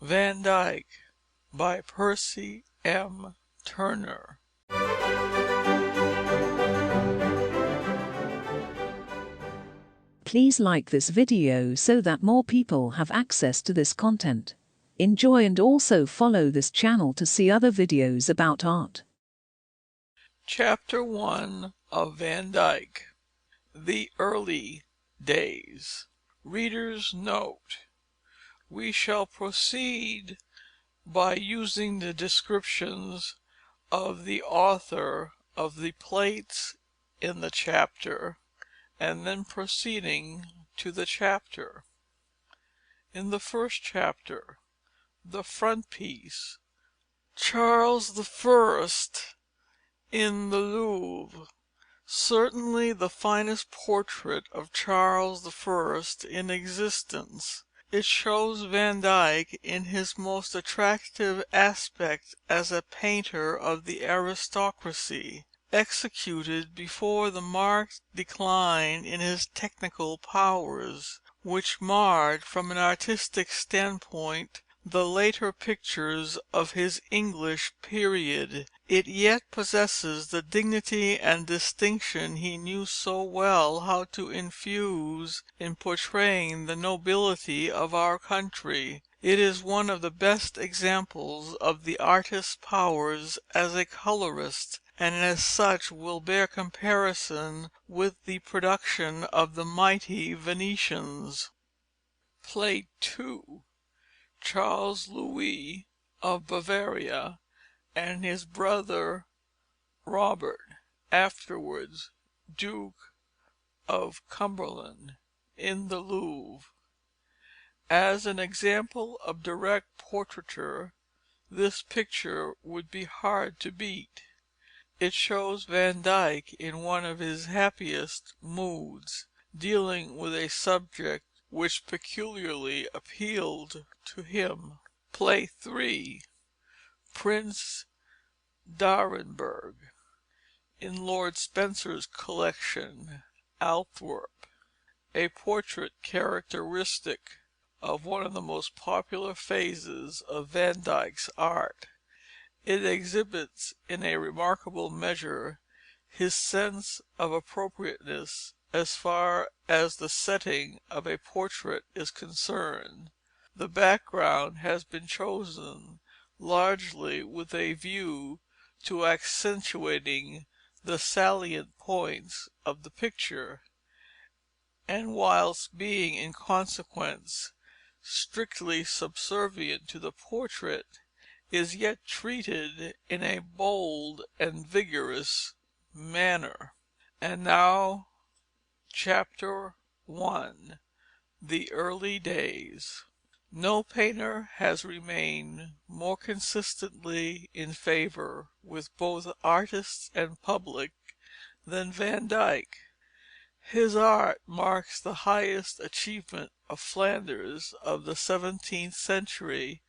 Van Dyck by Percy M. Turner. Please like this video so that more people have access to this content. Enjoy and also follow this channel to see other videos about art. Chapter 1 of Van Dyck. The Early Days. Reader's Note: we shall proceed by using the descriptions of the author of the plates in the chapter, and then proceeding to the chapter. In the first chapter, the frontispiece, Charles I in the Louvre. Certainly the finest portrait of Charles I in existence. It shows Van Dyck in his most attractive aspect as a painter of the aristocracy, executed before the marked decline in his technical powers, which marred from an artistic standpoint the later pictures of his English period. It yet possesses the dignity and distinction he knew so well how to infuse in portraying the nobility of our country. It is one of the best examples of the artist's powers as a colorist, and as such will bear comparison with the production of the mighty Venetians. Plate 2. Charles Louis of Bavaria and his brother Robert, afterwards Duke of Cumberland, in the Louvre. As an example of direct portraiture, this picture would be hard to beat. It shows Van Dyck in one of his happiest moods, dealing with a subject which peculiarly appealed to him. Plate 3. Prince d'Arenberg, in Lord Spencer's collection, Althorp. A portrait characteristic of one of the most popular phases of Van Dyck's art. It exhibits in a remarkable measure his sense of appropriateness as far as the setting of a portrait is concerned. The background has been chosen largely with a view to accentuating the salient points of the picture, and whilst being in consequence strictly subservient to the portrait, is yet treated in a bold and vigorous manner. And now, Chapter 1. The Early Days. No painter has remained more consistently in favor with both artists and public than Van Dyck. His art marks the highest achievement of Flanders of the 17th century.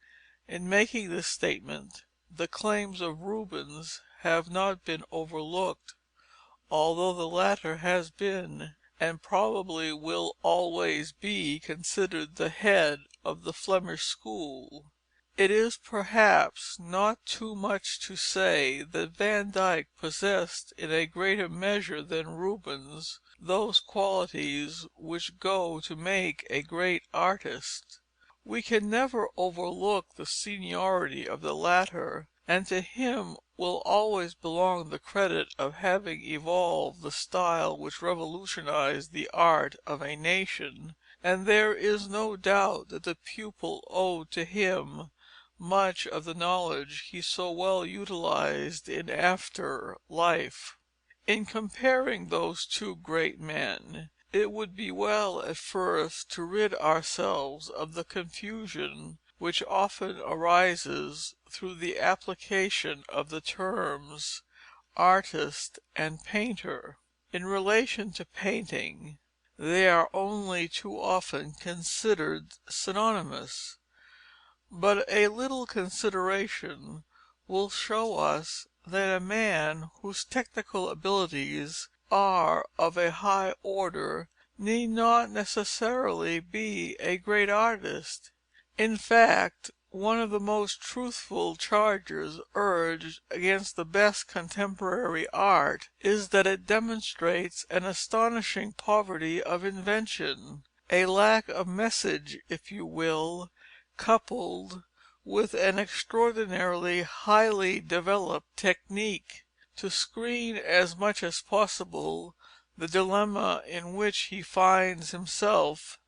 In making this statement, the claims of Rubens have not been overlooked, although the latter has been, and probably will always be, considered the head of the Flemish school. It is perhaps not too much to say that Van Dyck possessed in a greater measure than Rubens those qualities which go to make a great artist. We can never overlook the seniority of the latter, and to him will always belong the credit of having evolved the style which revolutionized the art of a nation, and there is no doubt that the pupil owed to him much of the knowledge he so well utilized in after life. In comparing those two great men, it would be well at first to rid ourselves of the confusion which often arises through the application of the terms artist and painter. In relation to painting, they are only too often considered synonymous, but a little consideration will show us that a man whose technical abilities are of a high order need not necessarily be a great artist. In fact, One of the most truthful charges urged against the best contemporary art is that it demonstrates an astonishing poverty of invention, a lack of message, if you will, coupled with an extraordinarily highly developed technique. To screen as much as possible the dilemma in which he finds himself,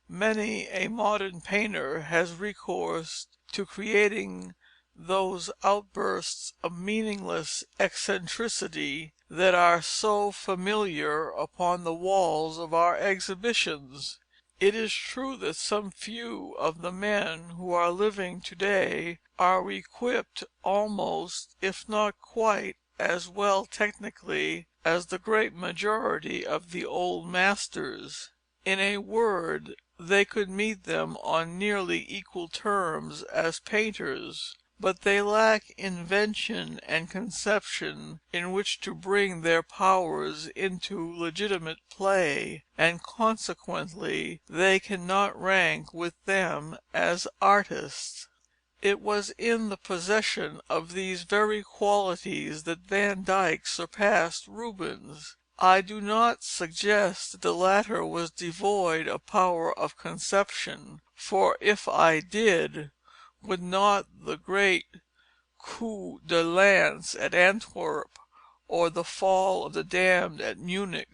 many a modern painter has recourse to creating those outbursts of meaningless eccentricity that are so familiar upon the walls of our exhibitions. It is true that some few of the men who are living to day are equipped almost, if not quite, as well technically as the great majority of the old masters. In a word, they could meet them on nearly equal terms as painters, but they lack invention and conception in which to bring their powers into legitimate play, and consequently they cannot rank with them as artists. It was in the possession of these very qualities that Van Dyck surpassed Rubens. I do not suggest that the latter was devoid of power of conception, for if I did, would not the great coup de lance at Antwerp, or the fall of the damned at Munich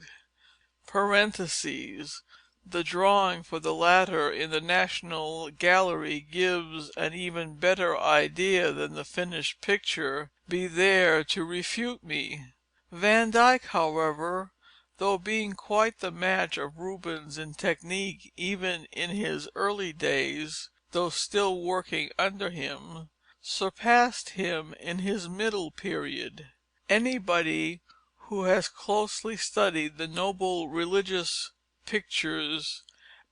(the drawing for the latter in the National Gallery gives an even better idea than the finished picture) be there to refute me? Van Dyck, however, though being quite the match of Rubens in technique even in his early days, though still working under him, surpassed him in his middle period. Anybody who has closely studied the noble religious pictures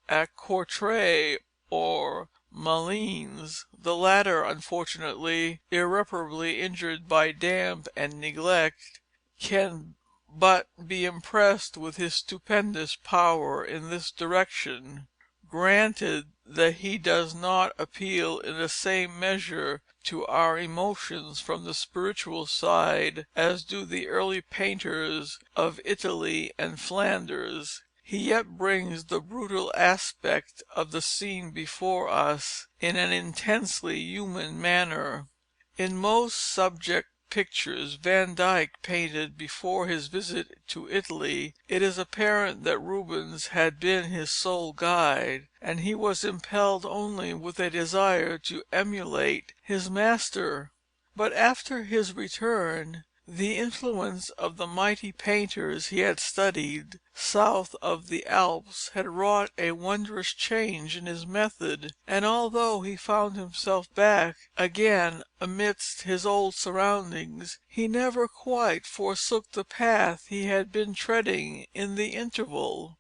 at Courtrai or Malines, the latter unfortunately irreparably injured by damp and neglect, can but be impressed with his stupendous power in this direction, granted that he does not appeal in the same measure to our emotions from the spiritual side as do the early painters of Italy and Flanders. He yet brings the brutal aspect of the scene before us in an intensely human manner. In most subject pictures Van Dyck painted before his visit to Italy, it is apparent that Rubens had been his sole guide, and he was impelled only with a desire to emulate his master. But after his return, the influence of the mighty painters he had studied south of the Alps had wrought a wondrous change in his method, and although he found himself back again amidst his old surroundings, he never quite forsook the path he had been treading in the interval.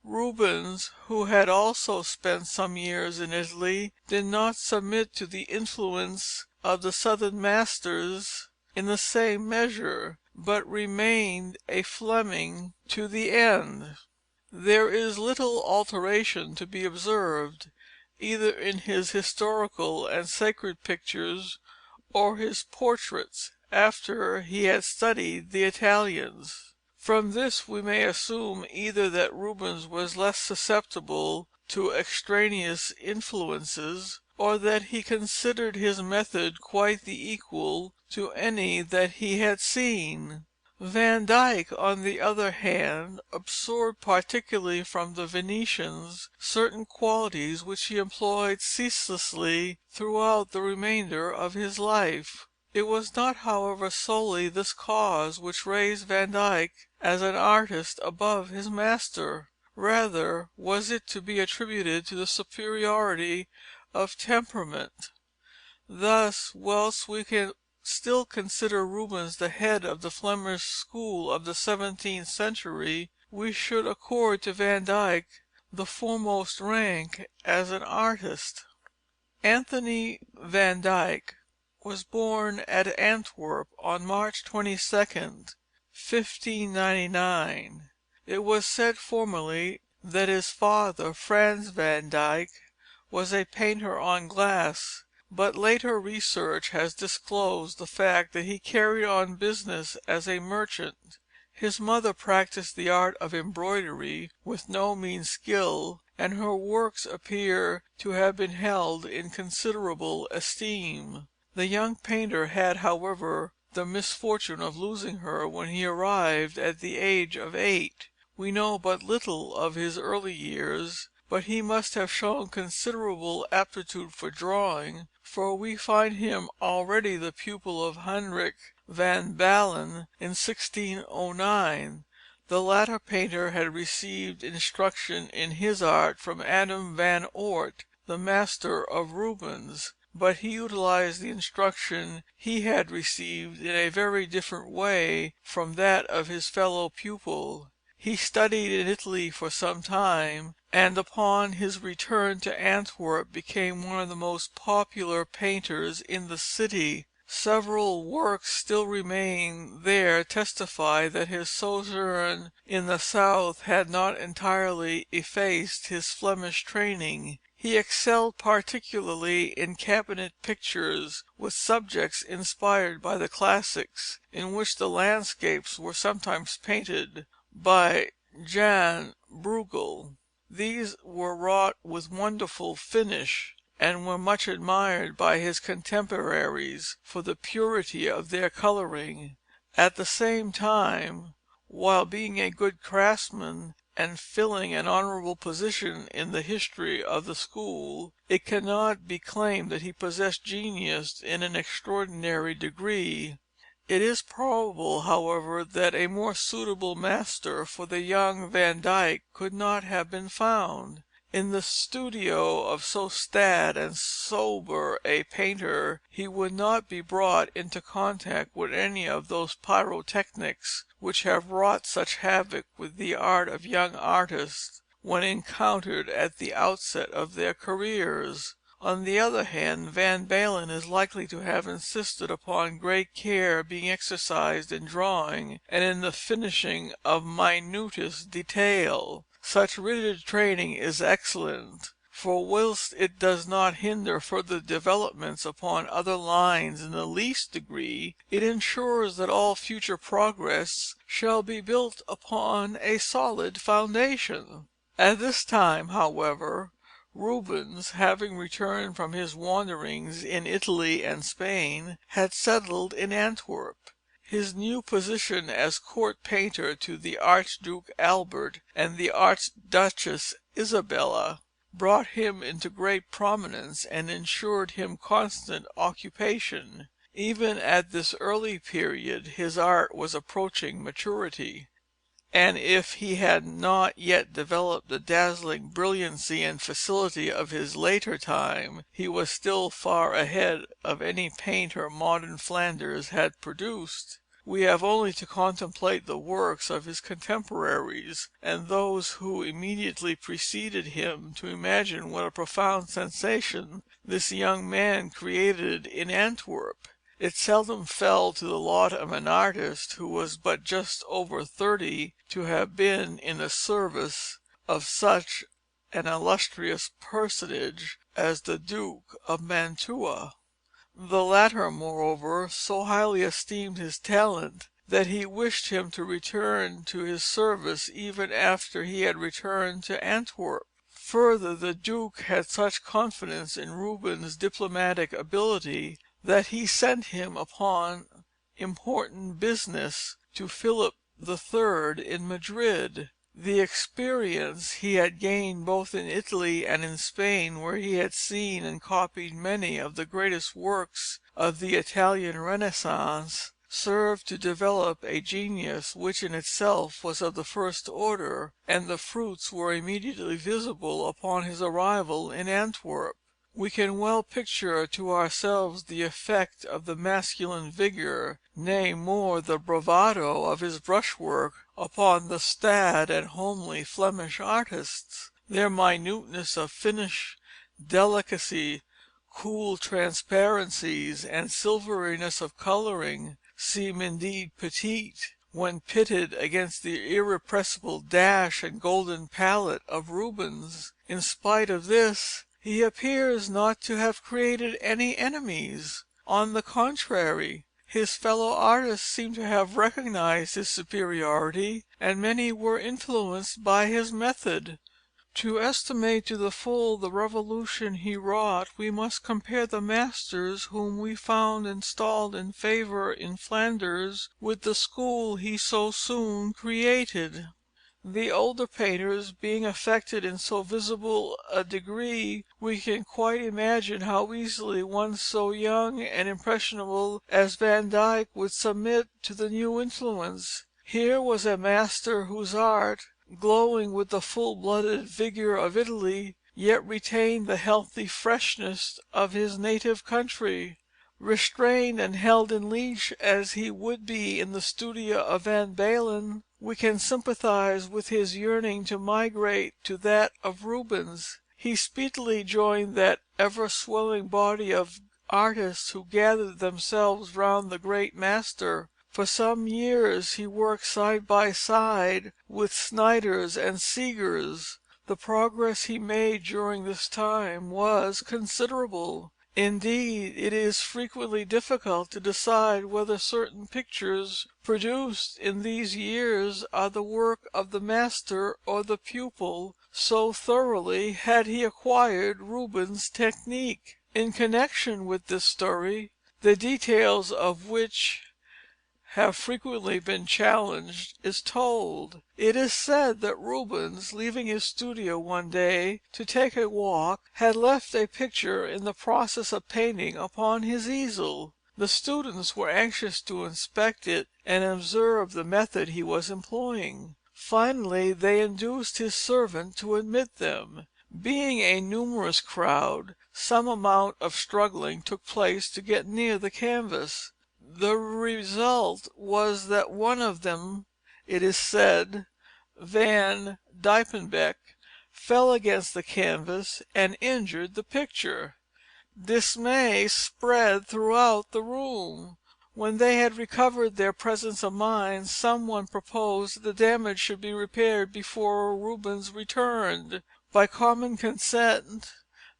Rubens, who had also spent some years in Italy, did not submit to the influence of the southern masters in the same measure, but remained a Fleming to the end. There is little alteration to be observed, either in his historical and sacred pictures or his portraits, after he had studied the Italians. From this we may assume either that Rubens was less susceptible to extraneous influences, or that he considered his method quite the equal to any that he had seen. Van Dyck, on the other hand, absorbed particularly from the Venetians certain qualities which he employed ceaselessly throughout the remainder of his life. It was not, however, solely this cause which raised Van Dyck as an artist above his master. Rather was it to be attributed to the superiority of temperament. Thus, whilst we can still consider Rubens the head of the Flemish school of the 17th century, we should accord to Van Dyck the foremost rank as an artist. Anthony Van Dyck was born at Antwerp on March 22nd, 1599. It was said formerly that his father, Frans Van Dyck, was a painter on glass, but later research has disclosed the fact that he carried on business as a merchant. His mother practised the art of embroidery with no mean skill, and her works appear to have been held in considerable esteem. The young painter had, however, the misfortune of losing her when he arrived at the age of 8. We know but little of his early years, but he must have shown considerable aptitude for drawing, for we find him already the pupil of Heinrich van Balen in 1609. The latter painter had received instruction in his art from Adam van Oort, the master of Rubens, but he utilized the instruction he had received in a very different way from that of his fellow pupil. He studied in Italy for some time, and upon his return to Antwerp became one of the most popular painters in the city. Several works still remain there testify that his sojourn in the south had not entirely effaced his Flemish training. He excelled particularly in cabinet pictures with subjects inspired by the classics, in which the landscapes were sometimes painted by Jan Bruegel. These were wrought with wonderful finish, and were much admired by his contemporaries for the purity of their colouring. At the same time, while being a good craftsman and filling an honourable position in the history of the school, it cannot be claimed that he possessed genius in an extraordinary degree. It is probable, however, that a more suitable master for the young Van Dyck could not have been found. In the studio of so staid and sober a painter he would not be brought into contact with any of those pyrotechnics which have wrought such havoc with the art of young artists when encountered at the outset of their careers. On the other hand, Van Balen is likely to have insisted upon great care being exercised in drawing and in the finishing of minutest detail. Such rigid training is excellent, for whilst it does not hinder further developments upon other lines in the least degree, it ensures that all future progress shall be built upon a solid foundation. At this time, however, Rubens, having returned from his wanderings in Italy and Spain, had settled in Antwerp. His new position as court painter to the Archduke Albert and the Archduchess Isabella brought him into great prominence and ensured him constant occupation. Even at this early period his art was approaching maturity, and if he had not yet developed the dazzling brilliancy and facility of his later time, he was still far ahead of any painter modern Flanders had produced. We have only to contemplate the works of his contemporaries, and those who immediately preceded him, to imagine what a profound sensation this young man created in Antwerp. It seldom fell to the lot of an artist who was but just over 30 to have been in the service of such an illustrious personage as the Duke of Mantua. The latter, moreover, so highly esteemed his talent that he wished him to return to his service even after he had returned to Antwerp. Further, the Duke had such confidence in Rubens' diplomatic ability that he sent him upon important business to Philip III in Madrid. The experience he had gained both in Italy and in Spain, where he had seen and copied many of the greatest works of the Italian Renaissance, served to develop a genius which in itself was of the first order, and the fruits were immediately visible upon his arrival in Antwerp. We can well picture to ourselves the effect of the masculine vigour, nay more, the bravado of his brushwork upon the staid and homely Flemish artists. Their minuteness of finish, delicacy, cool transparencies, and silveriness of colouring seem indeed petite when pitted against the irrepressible dash and golden palette of Rubens. In spite of this, He appears not to have created any enemies. On the contrary, his fellow artists seem to have recognized his superiority, and many were influenced by his method. To estimate to the full the revolution he wrought, we must compare the masters whom we found installed in favour in Flanders with the school he so soon created. The older painters being affected in so visible a degree, we can quite imagine how easily one so young and impressionable as Van Dyck would submit to the new influence. Here was a master whose art, glowing with the full-blooded vigour of Italy, yet retained the healthy freshness of his native country. Restrained and held in leash as he would be in the studio of Van Balen, we can sympathize with his yearning to migrate to that of Rubens. He speedily joined that ever-swelling body of artists who gathered themselves round the great master. For some years he worked side by side with Snyders and Seghers. The progress he made during this time was considerable. Indeed, it is frequently difficult to decide whether certain pictures produced in these years are the work of the master or the pupil, so thoroughly had he acquired Rubens' technique. In connection with this story, the details of which have frequently been challenged, is told. It is said that Rubens, leaving his studio one day to take a walk, had left a picture in the process of painting upon his easel. The students were anxious to inspect it and observe the method he was employing. Finally they induced his servant to admit them. Being a numerous crowd, some amount of struggling took place to get near the canvas. The result was that one of them, it is said, Van Diepenbeck, fell against the canvas and injured the picture. Dismay spread throughout the room. When they had recovered their presence of mind, some one proposed that the damage should be repaired before Rubens returned. By common consent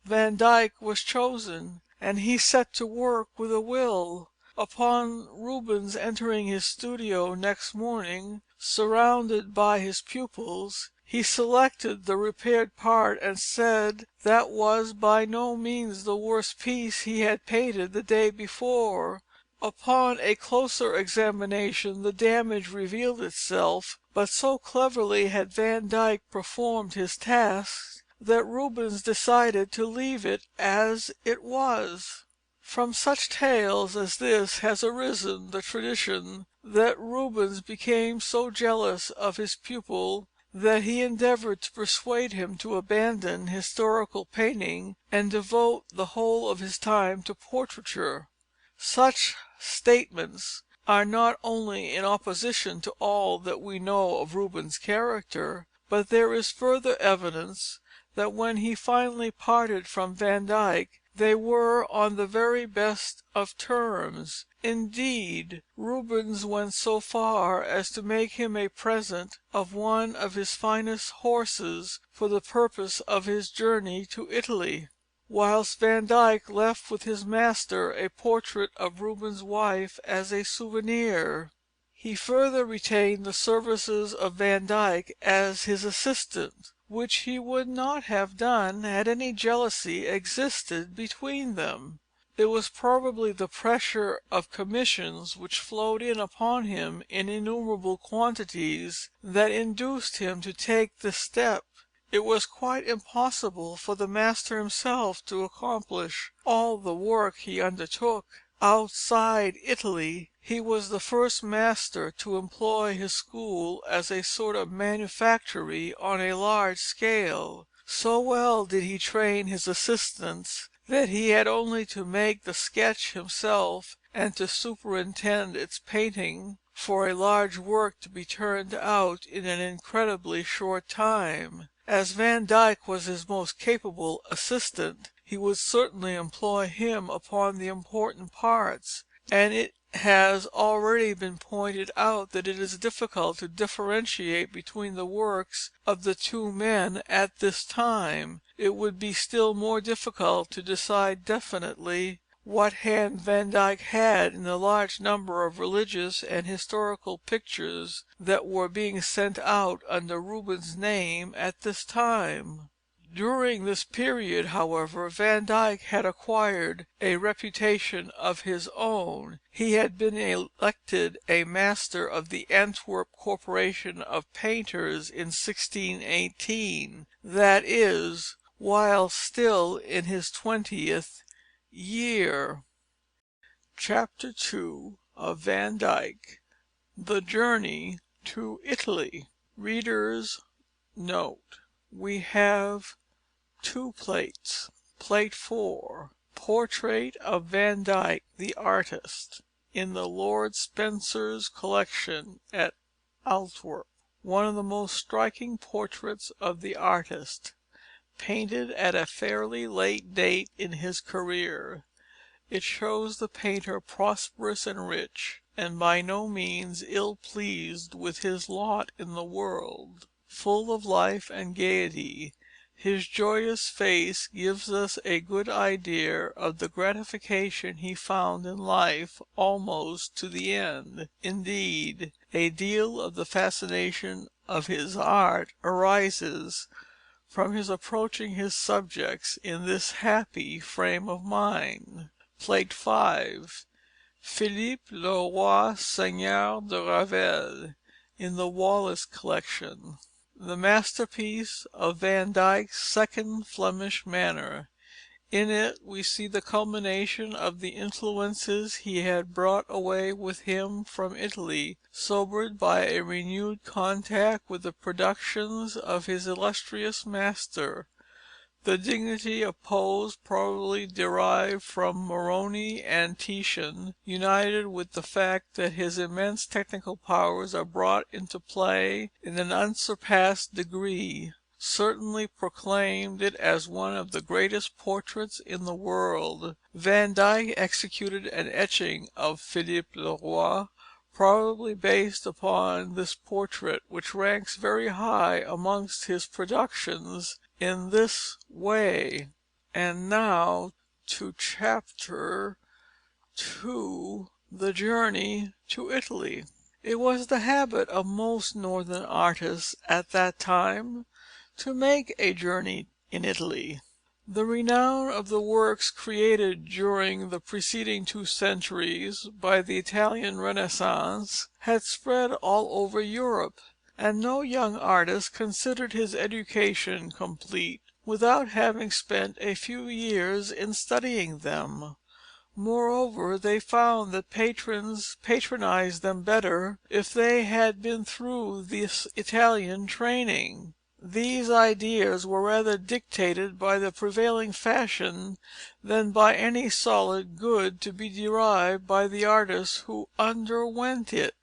Van Dyck was chosen, and he set to work with a will. Upon Rubens entering his studio next morning, surrounded by his pupils, he selected the repaired part and said that was by no means the worst piece he had painted the day before. Upon a closer examination the damage revealed itself, but so cleverly had Van Dyck performed his task that Rubens decided to leave it as it was. From such tales as this has arisen the tradition that Rubens became so jealous of his pupil that he endeavoured to persuade him to abandon historical painting and devote the whole of his time to portraiture. Such statements are not only in opposition to all that we know of Rubens' character, but there is further evidence that when he finally parted from Van Dyck they were on the very best of terms. Indeed, Rubens went so far as to make him a present of one of his finest horses for the purpose of his journey to Italy, whilst Van Dyck left with his master a portrait of Rubens' wife as a souvenir. He further retained the services of Van Dyck as his assistant, which he would not have done had any jealousy existed between them. It was probably the pressure of commissions which flowed in upon him in innumerable quantities that induced him to take this step. It was quite impossible for the master himself to accomplish all the work he undertook. Outside Italy he was the first master to employ his school as a sort of manufactory on a large scale. So well did he train his assistants that he had only to make the sketch himself and to superintend its painting for a large work to be turned out in an incredibly short time. As Van Dyck was his most capable assistant, he would certainly employ him upon the important parts, and it has already been pointed out that it is difficult to differentiate between the works of the two men at this time. It would be still more difficult to decide definitely what hand Van Dyck had in the large number of religious and historical pictures that were being sent out under Rubens' name at this time. During this period, however, Van Dyck had acquired a reputation of his own. He had been elected a master of the Antwerp Corporation of Painters in 1618, that is, while still in his 20th year. Chapter II of Van Dyck, The Journey to Italy. Reader's note: we have two plates. Plate 4, Portrait of Van Dyck the Artist, in the Lord Spencer's collection at Antwerp. One of the most striking portraits of the artist, painted at a fairly late date in his career. It shows the painter prosperous and rich, and by no means ill pleased with his lot in the world. Full of life and gaiety, his joyous face gives us a good idea of the gratification he found in life almost to the end. Indeed, a deal of the fascination of his art arises from his approaching his subjects in this happy frame of mind. Plate 5, Philippe le Roi Seigneur de Ravel, in the Wallace collection, the masterpiece of Van Dyck's second Flemish manner. In it we see the culmination of the influences he had brought away with him from Italy, sobered by a renewed contact with the productions of his illustrious master. The dignity of pose probably derived from Moroni and Titian, united with the fact that his immense technical powers are brought into play in an unsurpassed degree, certainly proclaimed it as one of the greatest portraits in the world. Van Dyck executed an etching of Philippe le Roi, probably based upon this portrait, which ranks very high amongst his productions in this way. And now to Chapter II, The Journey to Italy. It was the habit of most northern artists at that time to make a journey in Italy. The renown of the works created during the preceding 2 centuries by the Italian Renaissance had spread all over Europe, and no young artist considered his education complete without having spent a few years in studying them. Moreover, they found that patrons patronized them better if they had been through this Italian training. These ideas were rather dictated by the prevailing fashion than by any solid good to be derived by the artists who underwent it.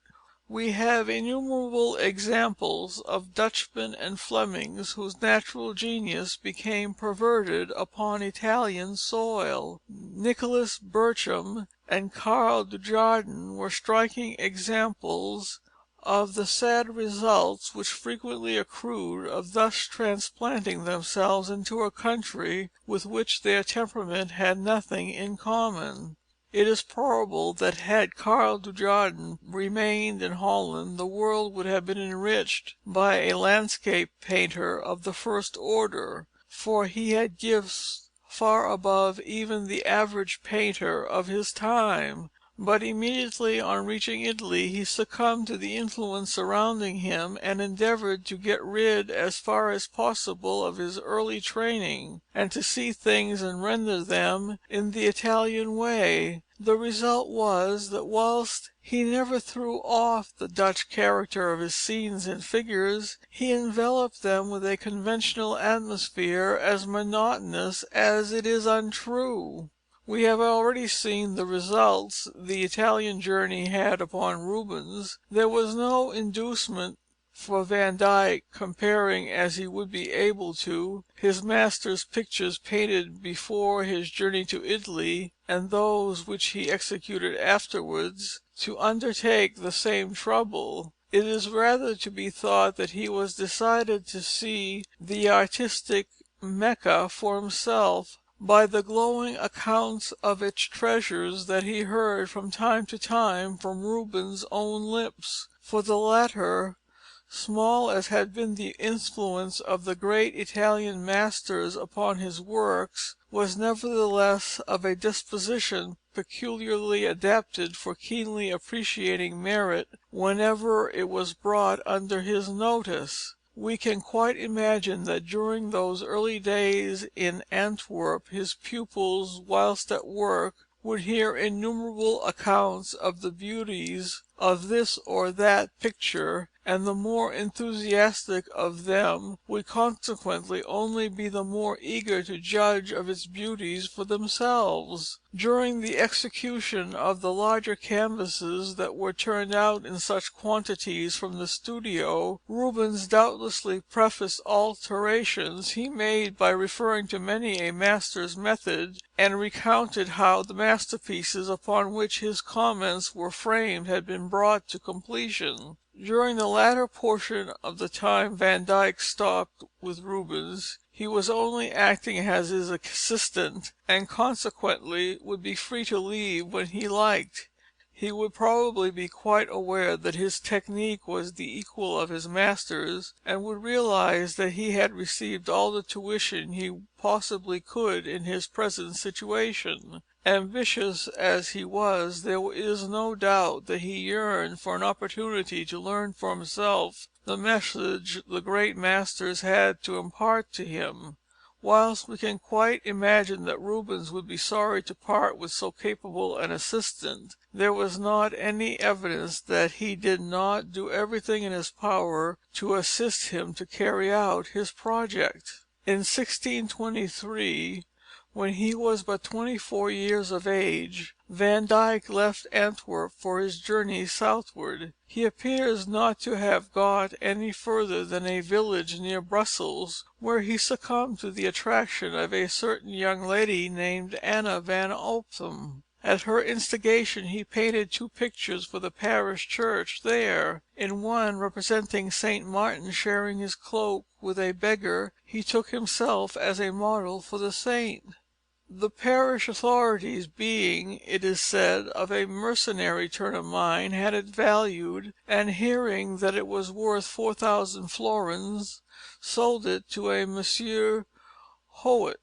We have innumerable examples of Dutchmen and Flemings whose natural genius became perverted upon Italian soil. Nicholas Berchem and Karl Dujardin were striking examples of the sad results which frequently accrued of thus transplanting themselves into a country with which their temperament had nothing in common. It is probable that had Karl Dujardin remained in Holland, the world would have been enriched by a landscape painter of the first order, for he had gifts far above even the average painter of his time. But immediately on reaching Italy he succumbed to the influence surrounding him, and endeavoured to get rid as far as possible of his early training, and to see things and render them in the Italian way. The result was that whilst he never threw off the Dutch character of his scenes and figures, he enveloped them with a conventional atmosphere as monotonous as it is untrue. We have already seen the results the Italian journey had upon Rubens. There was no inducement for Van Dyck, comparing, as he would be able to, his master's pictures painted before his journey to Italy, and those which he executed afterwards, to undertake the same trouble, it is rather to be thought that he was decided to see the artistic Mecca for himself, by the glowing accounts of its treasures that he heard from time to time from Rubens' own lips; for the latter, small as had been the influence of the great Italian masters upon his works, was nevertheless of a disposition peculiarly adapted for keenly appreciating merit whenever it was brought under his notice. We can quite imagine that during those early days in Antwerp his pupils, whilst at work, would hear innumerable accounts of the beauties of this or that picture, and the more enthusiastic of them would consequently only be the more eager to judge of its beauties for themselves. During the execution of the larger canvases that were turned out in such quantities from the studio, Rubens doubtlessly prefaced alterations he made by referring to many a master's method, and recounted how the masterpieces upon which his comments were framed had been brought to completion. During the latter portion of the time Van Dyck stopped with Rubens, he was only acting as his assistant, and consequently would be free to leave when he liked. He would probably be quite aware that his technique was the equal of his master's, and would realize that he had received all the tuition he possibly could in his present situation. Ambitious as he was, there is no doubt that he yearned for an opportunity to learn for himself the message the great masters had to impart to him. Whilst we can quite imagine that Rubens would be sorry to part with so capable an assistant, there was not any evidence that he did not do everything in his power to assist him to carry out his project. In 1623, when he was but 24 years of age, Van Dyck left Antwerp for his journey southward. He appears not to have got any further than a village near Brussels, where he succumbed to the attraction of a certain young lady named Anna van Ophem. At her instigation he painted 2 pictures for the parish church there. In one, representing St. Martin sharing his cloak with a beggar, he took himself as a model for the saint. The parish authorities being, it is said, of a mercenary turn of mind, had it valued, and hearing that it was worth 4,000 florins, sold it to a Monsieur Howitt.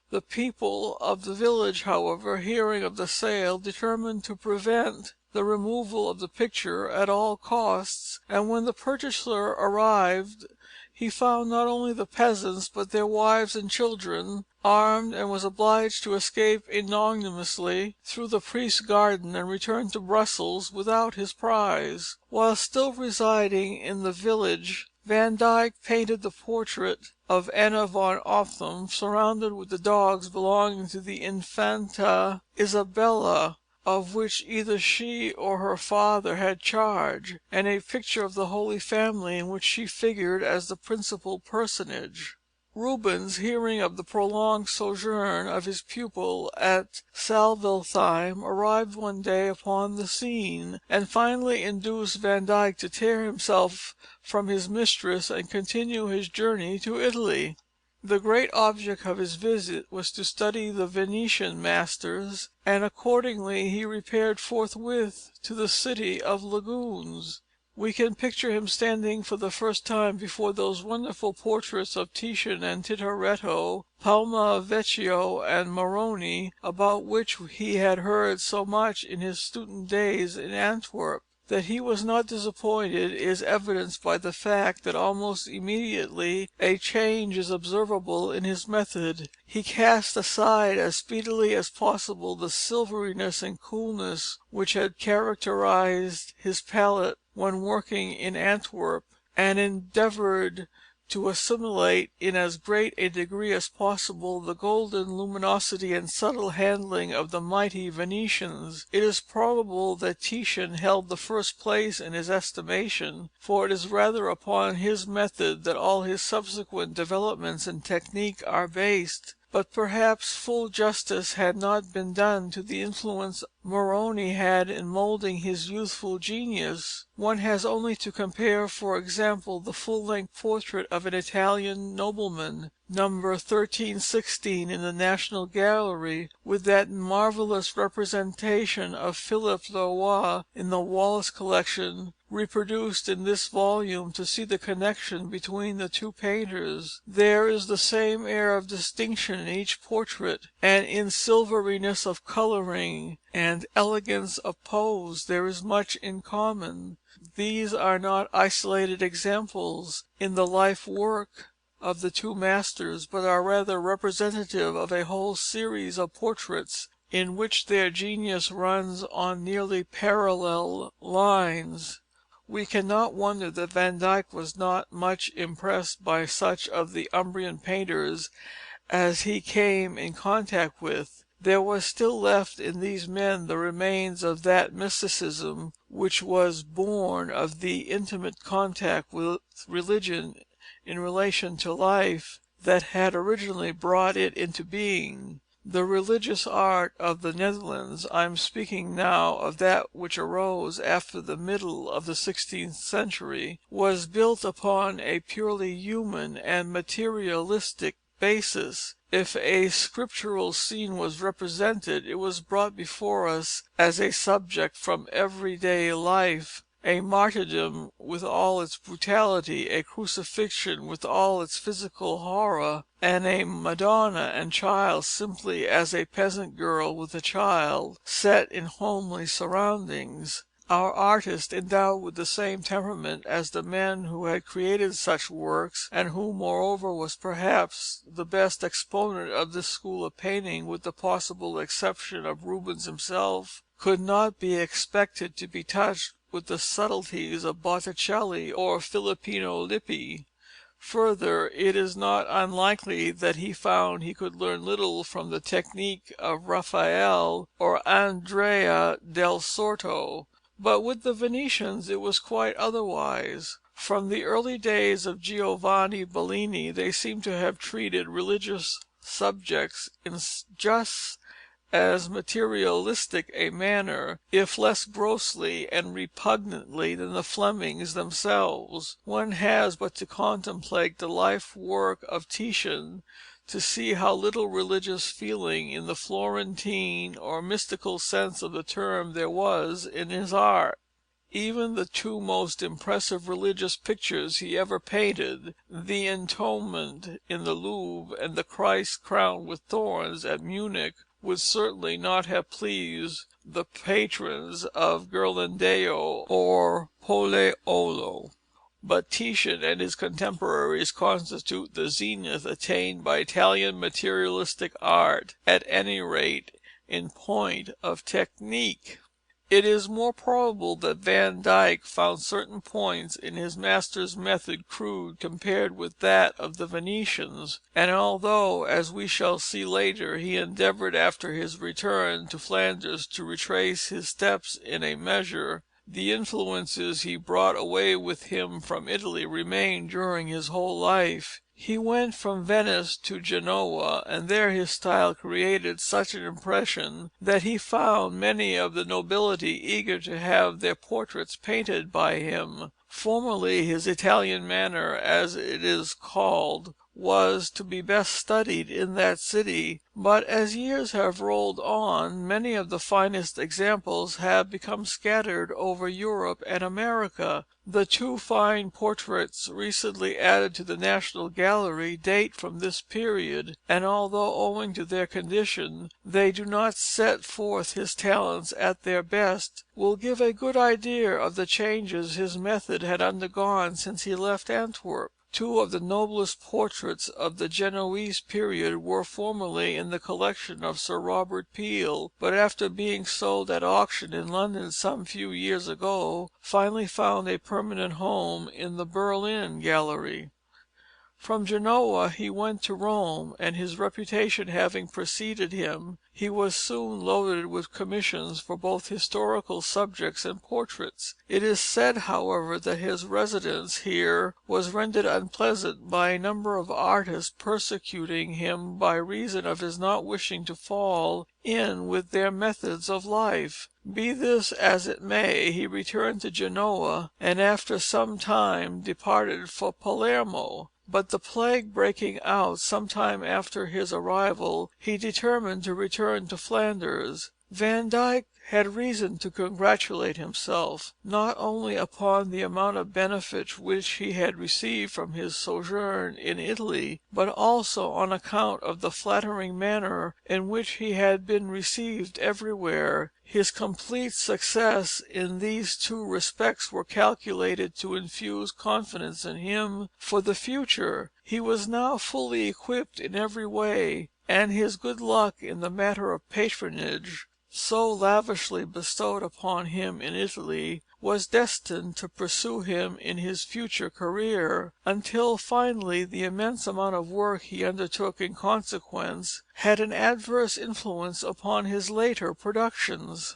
The people of the village, however, hearing of the sale, determined to prevent the removal of the picture at all costs, and when the purchaser arrived he found not only the peasants but their wives and children armed, and was obliged to escape ignominiously through the priest's garden and return to Brussels without his prize. While still residing in the village, Van Dyck painted the portrait of Anna van Ophem surrounded with the dogs belonging to the Infanta Isabella, of which either she or her father had charge, and a picture of the Holy Family in which she figured as the principal personage. Rubens, hearing of the prolonged sojourn of his pupil at Salveltheim, arrived one day upon the scene, and finally induced Van Dyck to tear himself from his mistress and continue his journey to Italy. The great object of his visit was to study the Venetian masters, and accordingly he repaired forthwith to the city of lagoons. We can picture him standing for the first time before those wonderful portraits of Titian and Tintoretto, Palma Vecchio and Moroni, about which he had heard so much in his student days in Antwerp. That he was not disappointed is evidenced by the fact that almost immediately a change is observable in his method. He cast aside as speedily as possible the silveriness and coolness which had characterized his palette when working in Antwerp, and endeavoured to assimilate in as great a degree as possible the golden luminosity and subtle handling of the mighty Venetians. It is probable that Titian held the first place in his estimation, for it is rather upon his method that all his subsequent developments in technique are based. But perhaps full justice had not been done to the influence Moroni had in moulding his youthful genius. One has only to compare, for example, the full-length portrait of an Italian nobleman, No. 1316 in the National Gallery, with that marvellous representation of Philip le Roy in the Wallace collection, reproduced in this volume, to see the connection between the two painters. There is the same air of distinction in each portrait, and in silveriness of colouring and elegance of pose there is much in common. These are not isolated examples in the life work of the two masters, but are rather representative of a whole series of portraits in which their genius runs on nearly parallel lines. We cannot wonder that Van Dyck was not much impressed by such of the Umbrian painters as he came in contact with. There was still left in these men the remains of that mysticism which was born of the intimate contact with religion in relation to life that had originally brought it into being. The religious art of the Netherlands, I am speaking now of that which arose after the middle of the 16th century, was built upon a purely human and materialistic basis. If a scriptural scene was represented, it was brought before us as a subject from everyday life, a martyrdom with all its brutality, a crucifixion with all its physical horror, and a Madonna and Child simply as a peasant girl with a child, set in homely surroundings. Our artist, endowed with the same temperament as the men who had created such works, and who moreover was perhaps the best exponent of this school of painting, with the possible exception of Rubens himself, could not be expected to be touched with the subtleties of Botticelli or Filippino Lippi. Further, it is not unlikely that he found he could learn little from the technique of Raphael or Andrea del Sarto. But with the Venetians it was quite otherwise. From the early days of Giovanni Bellini they seem to have treated religious subjects in just as materialistic a manner, if less grossly and repugnantly than the Flemings themselves. One has but to contemplate the life work of Titian to see how little religious feeling in the Florentine or mystical sense of the term there was in his art. Even the two most impressive religious pictures he ever painted, the Entombment in the Louvre and the Christ crowned with thorns at Munich, would certainly not have pleased the patrons of Ghirlandaio or Pollaiuolo. But Titian and his contemporaries constitute the zenith attained by Italian materialistic art, at any rate in point of technique. It is more probable that Van Dyck found certain points in his master's method crude compared with that of the Venetians, and although, as we shall see later, he endeavoured after his return to Flanders to retrace his steps in a measure, the influences he brought away with him from Italy remained during his whole life. He went from Venice to Genoa, and there his style created such an impression that he found many of the nobility eager to have their portraits painted by him. Formerly his Italian manner, as it is called, was to be best studied in that city, but as years have rolled on, many of the finest examples have become scattered over Europe and America. The two fine portraits recently added to the National Gallery date from this period, and although, owing to their condition, they do not set forth his talents at their best, will give a good idea of the changes his method had undergone since he left Antwerp. Two of the noblest portraits of the Genoese period were formerly in the collection of Sir Robert Peel, but after being sold at auction in London some few years ago, finally found a permanent home in the Berlin Gallery. From Genoa he went to Rome, and his reputation having preceded him, he was soon loaded with commissions for both historical subjects and portraits. It is said, however, that his residence here was rendered unpleasant by a number of artists persecuting him by reason of his not wishing to fall in with their methods of life. Be this as it may, he returned to Genoa, and after some time departed for Palermo. But the plague breaking out some time after his arrival, he determined to return to Flanders. Van Dyck had reason to congratulate himself, not only upon the amount of benefit which he had received from his sojourn in Italy, but also on account of the flattering manner in which he had been received everywhere. His complete success in these two respects were calculated to infuse confidence in him for the future. He was now fully equipped in every way, and his good luck in the matter of patronage, so lavishly bestowed upon him in Italy, was destined to pursue him in his future career, until finally the immense amount of work he undertook in consequence had an adverse influence upon his later productions.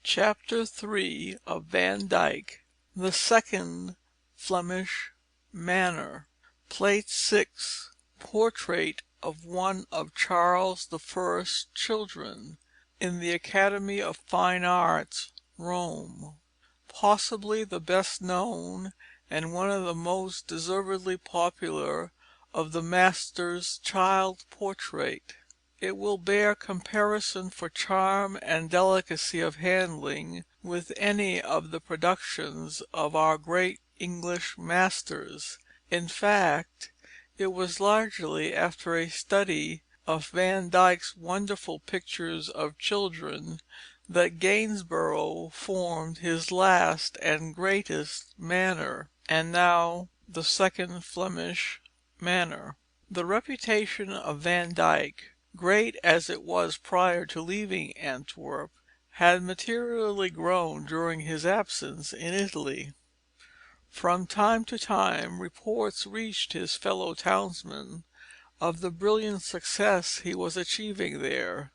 Chapter III of Van Dyck, the second Flemish manner. Plate 6. Portrait of one of Charles the First's children, in the Academy of Fine Arts, Rome. Possibly the best known and one of the most deservedly popular of the master's child portrait. It will bear comparison for charm and delicacy of handling with any of the productions of our great English masters. In fact, it was largely after a study of Van Dyck's wonderful pictures of children that Gainsborough formed his last and greatest manner. And now the second Flemish manner. The reputation of Van Dyck, great as it was prior to leaving Antwerp, had materially grown during his absence in Italy. From time to time reports reached his fellow townsmen of the brilliant success he was achieving there,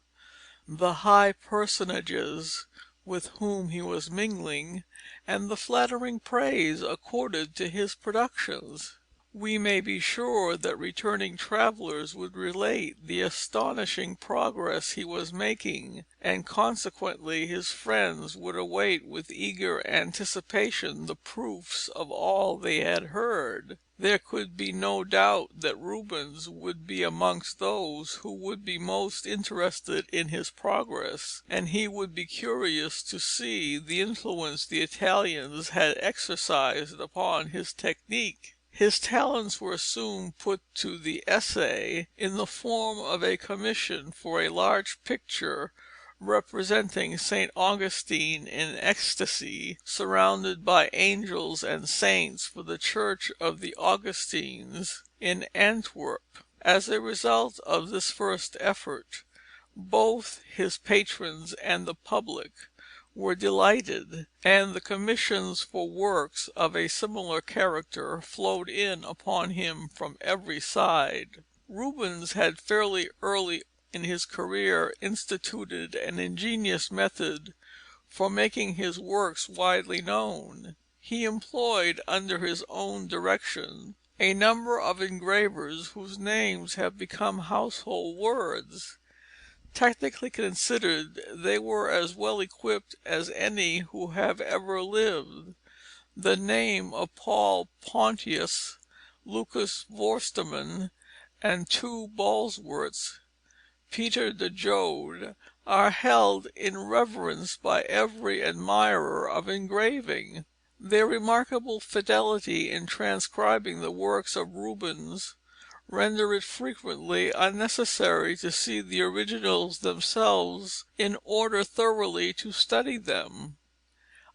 the high personages with whom he was mingling, and the flattering praise accorded to his productions. We may be sure that returning travellers would relate the astonishing progress he was making, and consequently his friends would await with eager anticipation the proofs of all they had heard. There could be no doubt that Rubens would be amongst those who would be most interested in his progress, and he would be curious to see the influence the Italians had exercised upon his technique. His talents were soon put to the essay in the form of a commission for a large picture representing St. Augustine in ecstasy, surrounded by angels and saints, for the church of the Augustines in Antwerp. As a result of this first effort, both his patrons and the public were delighted, and the commissions for works of a similar character flowed in upon him from every side. Rubens had fairly early in his career instituted an ingenious method for making his works widely known. He employed, under his own direction, a number of engravers whose names have become household words. Technically considered, they were as well equipped as any who have ever lived. The name of Paul Pontius, Lucas Vorsterman, and two Balsworths, Peter de Jode, are held in reverence by every admirer of engraving. Their remarkable fidelity in transcribing the works of Rubens render it frequently unnecessary to see the originals themselves in order thoroughly to study them.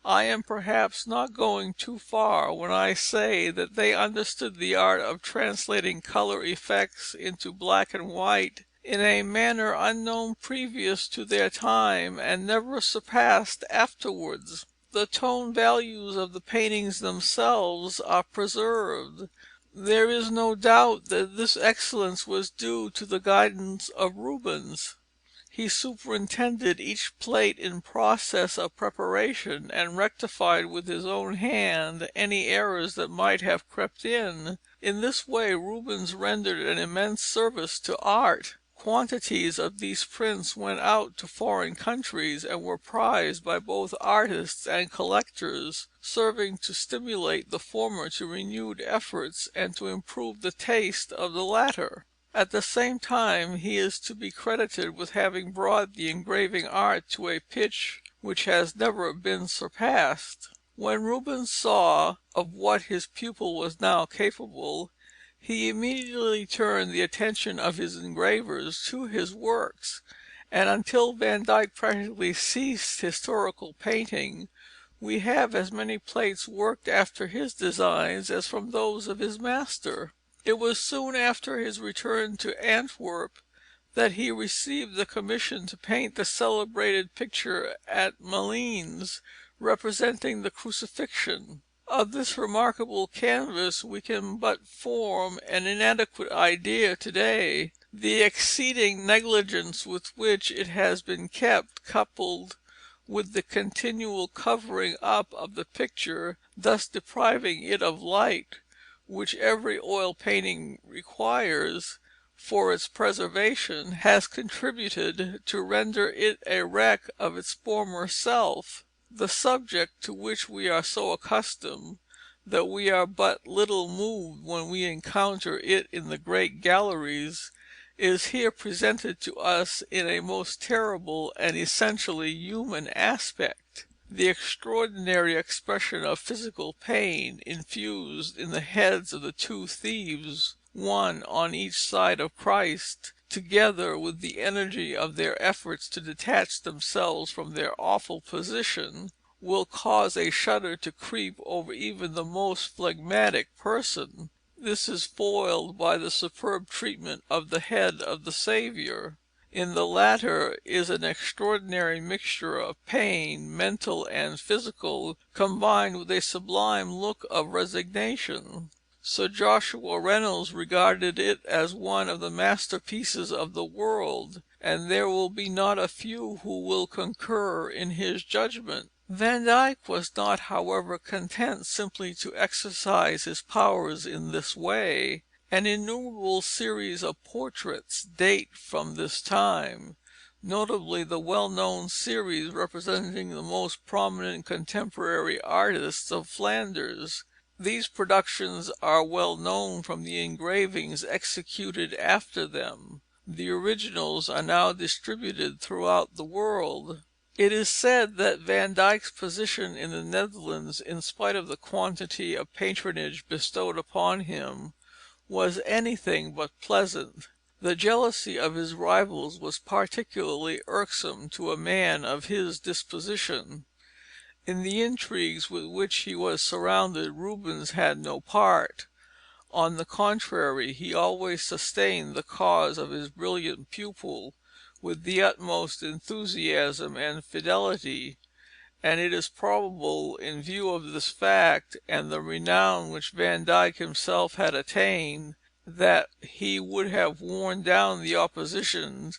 I am perhaps not going too far when I say that they understood the art of translating colour effects into black and white in a manner unknown previous to their time and never surpassed afterwards. The tone values of the paintings themselves are preserved. There is no doubt that this excellence was due to the guidance of Rubens. He superintended each plate in process of preparation, and rectified with his own hand any errors that might have crept in. In this way Rubens rendered an immense service to art. Quantities of these prints went out to foreign countries, and were prized by both artists and collectors, serving to stimulate the former to renewed efforts, and to improve the taste of the latter. At the same time he is to be credited with having brought the engraving art to a pitch which has never been surpassed. When Rubens saw of what his pupil was now capable, he immediately turned the attention of his engravers to his works, and until Van Dyck practically ceased historical painting, we have as many plates worked after his designs as from those of his master. It was soon after his return to Antwerp that he received the commission to paint the celebrated picture at Malines, representing the Crucifixion. Of this remarkable canvas we can but form an inadequate idea to-day. The exceeding negligence with which it has been kept, coupled with the continual covering up of the picture, thus depriving it of light, which every oil painting requires for its preservation, has contributed to render it a wreck of its former self. The subject, to which we are so accustomed that we are but little moved when we encounter it in the great galleries, is here presented to us in a most terrible and essentially human aspect. The extraordinary expression of physical pain infused in the heads of the two thieves, one on each side of Christ, together with the energy of their efforts to detach themselves from their awful position, will cause a shudder to creep over even the most phlegmatic person. This is foiled by the superb treatment of the head of the Saviour. In the latter is an extraordinary mixture of pain, mental and physical, combined with a sublime look of resignation. Sir Joshua Reynolds regarded it as one of the masterpieces of the world, and there will be not a few who will concur in his judgment. Van Dyck was not, however, content simply to exercise his powers in this way. An innumerable series of portraits date from this time, notably the well-known series representing the most prominent contemporary artists of Flanders. These productions are well known from the engravings executed after them. The originals are now distributed throughout the world. It is said that Van Dyck's position in the Netherlands, in spite of the quantity of patronage bestowed upon him, was anything but pleasant. The jealousy of his rivals was particularly irksome to a man of his disposition. In the intrigues with which he was surrounded Rubens had no part. On the contrary, he always sustained the cause of his brilliant pupil with the utmost enthusiasm and fidelity, and it is probable, in view of this fact, and the renown which Van Dyck himself had attained, that he would have worn down the opposition,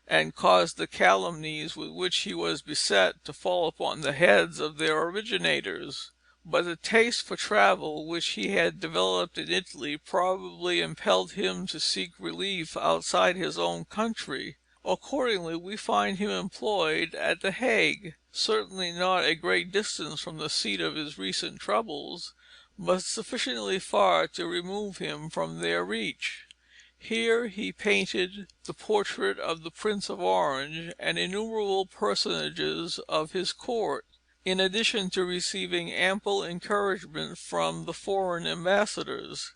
and caused the calumnies with which he was beset to fall upon the heads of their originators. But the taste for travel which he had developed in Italy probably impelled him to seek relief outside his own country. Accordingly we find him employed at the Hague, certainly not a great distance from the seat of his recent troubles, but sufficiently far to remove him from their reach. Here he painted the portrait of the Prince of Orange and innumerable personages of his court, in addition to receiving ample encouragement from the foreign ambassadors.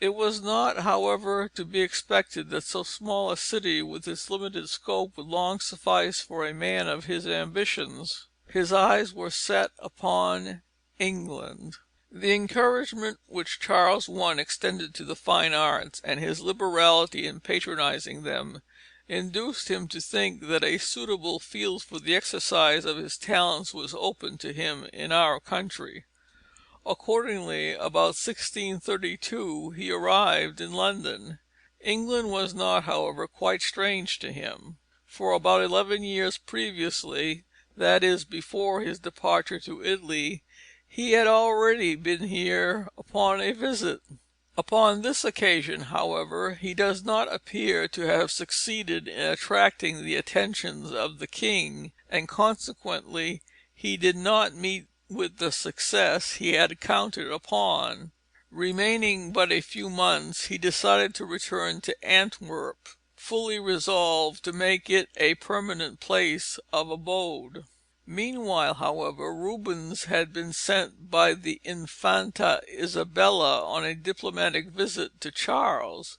It was not, however, to be expected that so small a city with its limited scope would long suffice for a man of his ambitions. His eyes were set upon England. The encouragement which Charles I extended to the fine arts, and his liberality in patronizing them, induced him to think that a suitable field for the exercise of his talents was open to him in our country. Accordingly, about 1632, he arrived in London. England was not, however, quite strange to him, for about 11 years previously, that is, before his departure to Italy, he had already been here upon a visit. Upon this occasion, however, he does not appear to have succeeded in attracting the attentions of the king, and consequently he did not meet with the success he had counted upon. Remaining but a few months, he decided to return to Antwerp, fully resolved to make it a permanent place of abode. Meanwhile, however, Rubens had been sent by the Infanta Isabella on a diplomatic visit to Charles,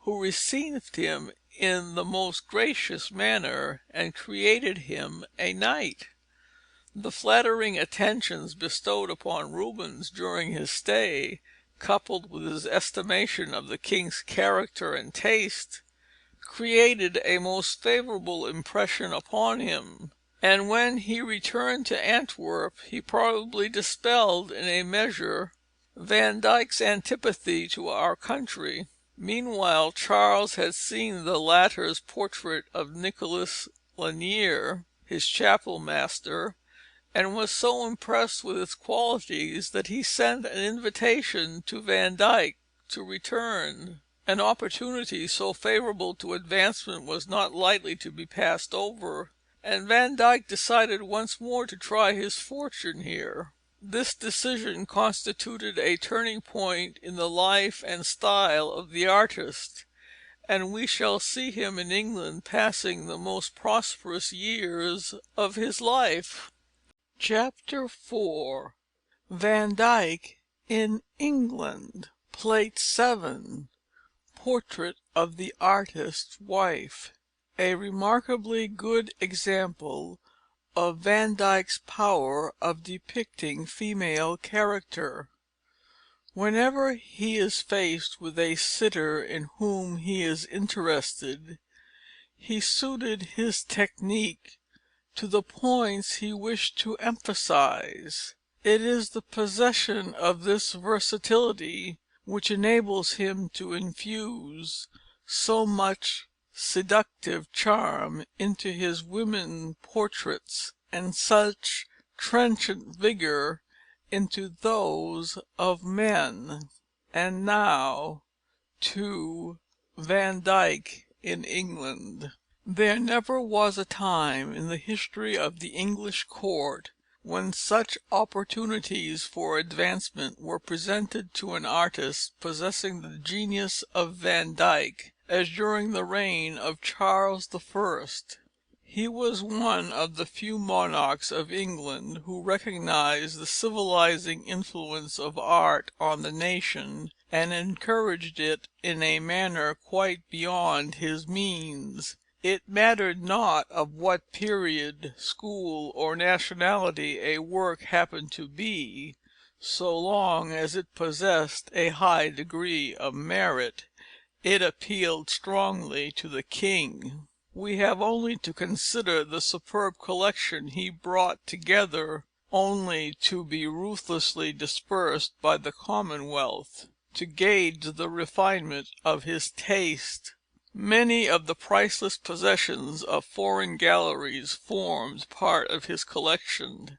who received him in the most gracious manner, and created him a knight. The flattering attentions bestowed upon Rubens during his stay, coupled with his estimation of the king's character and taste, created a most favourable impression upon him, and when he returned to Antwerp he probably dispelled in a measure Van Dyck's antipathy to our country. Meanwhile Charles had seen the latter's portrait of Nicholas Lanier, his chapel master, and was so impressed with its qualities that he sent an invitation to Van Dyck to return. An opportunity so favourable to advancement was not lightly to be passed over, and Van Dyck decided once more to try his fortune here. This decision constituted a turning point in the life and style of the artist, and we shall see him in England passing the most prosperous years of his life. Chapter IV. Van Dyck in England. Plate 7. Portrait of the Artist's Wife. A remarkably good example of Van Dyck's power of depicting female character. Whenever he is faced with a sitter in whom he is interested, he suited his technique to the points he wished to emphasize. It is the possession of this versatility which enables him to infuse so much seductive charm into his women portraits, and such trenchant vigour into those of men. And now to Van Dyck in England. There never was a time in the history of the English court when such opportunities for advancement were presented to an artist possessing the genius of Van Dyck as during the reign of Charles I. He was one of the few monarchs of England who recognized the civilizing influence of art on the nation, and encouraged it in a manner quite beyond his means. It mattered not of what period, school, or nationality a work happened to be, so long as it possessed a high degree of merit, it appealed strongly to the king. We have only to consider the superb collection he brought together, only to be ruthlessly dispersed by the Commonwealth, to gauge the refinement of his taste. Many of the priceless possessions of foreign galleries formed part of his collection,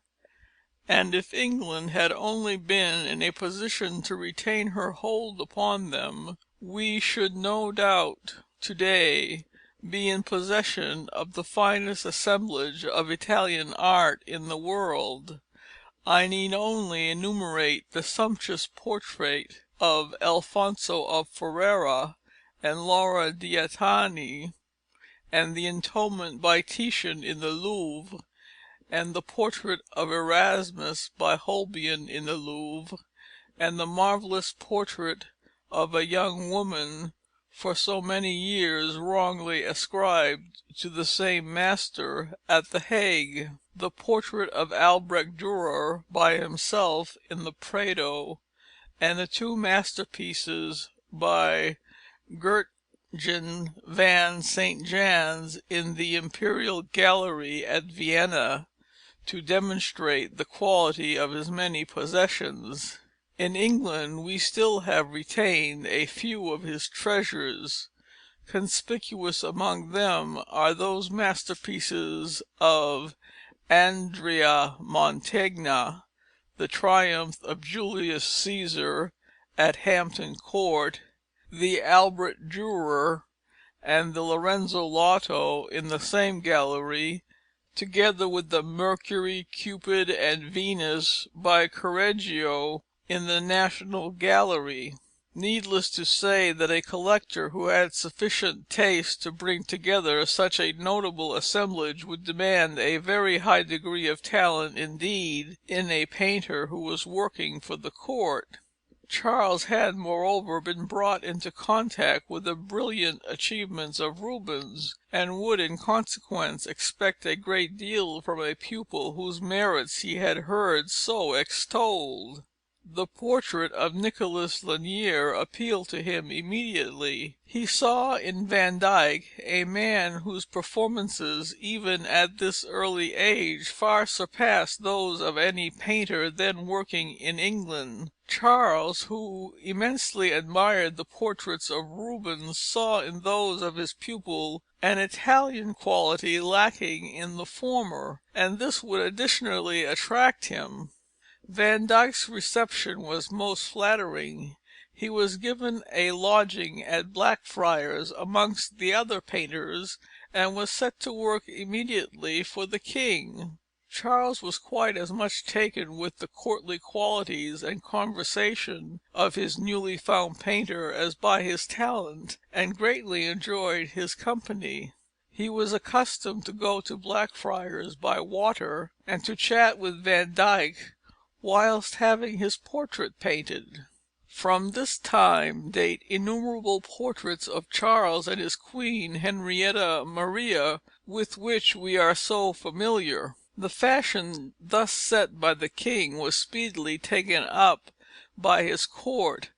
and if England had only been in a position to retain her hold upon them, we should no doubt to-day be in possession of the finest assemblage of Italian art in the world. I need only enumerate the sumptuous portrait of Alfonso of Ferrara and Laura Diatani, and the entombment by Titian in the Louvre, and the portrait of Erasmus by Holbein in the Louvre, and the marvellous portrait of a young woman for so many years wrongly ascribed to the same master at the Hague, the portrait of Albrecht Dürer by himself in the Prado, and the two masterpieces by Gertjan van St. Jans in the Imperial Gallery at Vienna, to demonstrate the quality of his many possessions. In England we still have retained a few of his treasures. Conspicuous among them are those masterpieces of Andrea Mantegna, the Triumph of Julius Caesar at Hampton Court, the Albert Durer, and the Lorenzo Lotto in the same gallery, together with the Mercury, Cupid, and Venus by Correggio in the National Gallery. Needless to say that a collector who had sufficient taste to bring together such a notable assemblage would demand a very high degree of talent indeed in a painter who was working for the court. Charles had, moreover, been brought into contact with the brilliant achievements of Rubens, and would in consequence expect a great deal from a pupil whose merits he had heard so extolled. The portrait of Nicholas Lanier appealed to him immediately. He saw in Van Dyck a man whose performances, even at this early age, far surpassed those of any painter then working in England. Charles, who immensely admired the portraits of Rubens, saw in those of his pupil an Italian quality lacking in the former, and this would additionally attract him. Van Dyck's reception was most flattering. He was given a lodging at Blackfriars amongst the other painters, and was set to work immediately for the king. Charles was quite as much taken with the courtly qualities and conversation of his newly found painter as by his talent, and greatly enjoyed his company. He was accustomed to go to Blackfriars by water, and to chat with Van Dyck whilst having his portrait painted. From this time date innumerable portraits of Charles and his queen, Henrietta Maria, with which we are so familiar. The fashion thus set by the king was speedily taken up by his court,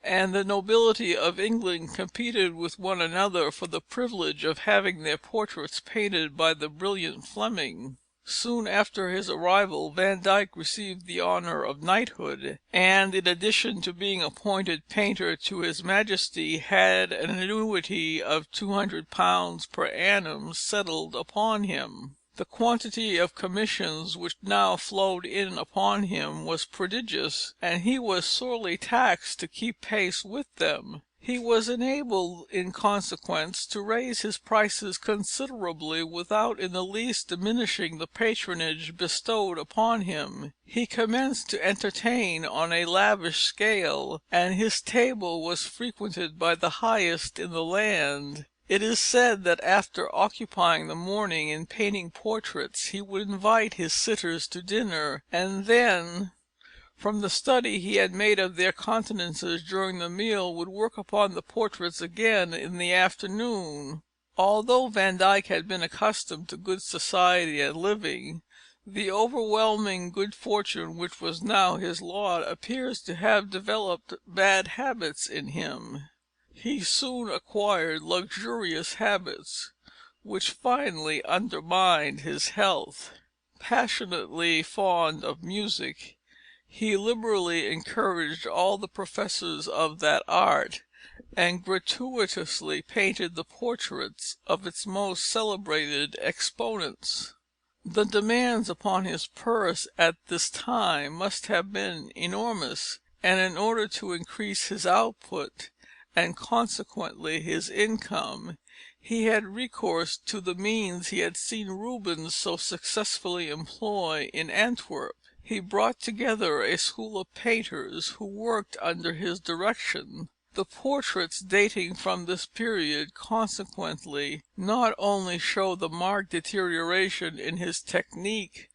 and the nobility of England competed with one another for the privilege of having their portraits painted by the brilliant Fleming. Soon after his arrival Van Dyck received the honour of knighthood, and in addition to being appointed painter to his Majesty, had an annuity of £200 per annum settled upon him. The quantity of commissions which now flowed in upon him was prodigious, and he was sorely taxed to keep pace with them. He was enabled in consequence to raise his prices considerably without in the least diminishing the patronage bestowed upon him. He commenced to entertain on a lavish scale, and his table was frequented by the highest in the land. It is said that after occupying the morning in painting portraits, he would invite his sitters to dinner, and then, from the study he had made of their countenances during the meal, would work upon the portraits again in the afternoon. Although Van Dyck had been accustomed to good society and living, the overwhelming good fortune which was now his lot appears to have developed bad habits in him. He soon acquired luxurious habits, which finally undermined his health. Passionately fond of music, he liberally encouraged all the professors of that art, and gratuitously painted the portraits of its most celebrated exponents. The demands upon his purse at this time must have been enormous, and in order to increase his output, and consequently his income, he had recourse to the means he had seen Rubens so successfully employ in Antwerp. He brought together a school of painters who worked under his direction. The portraits dating from this period consequently not only show the marked deterioration in his technique,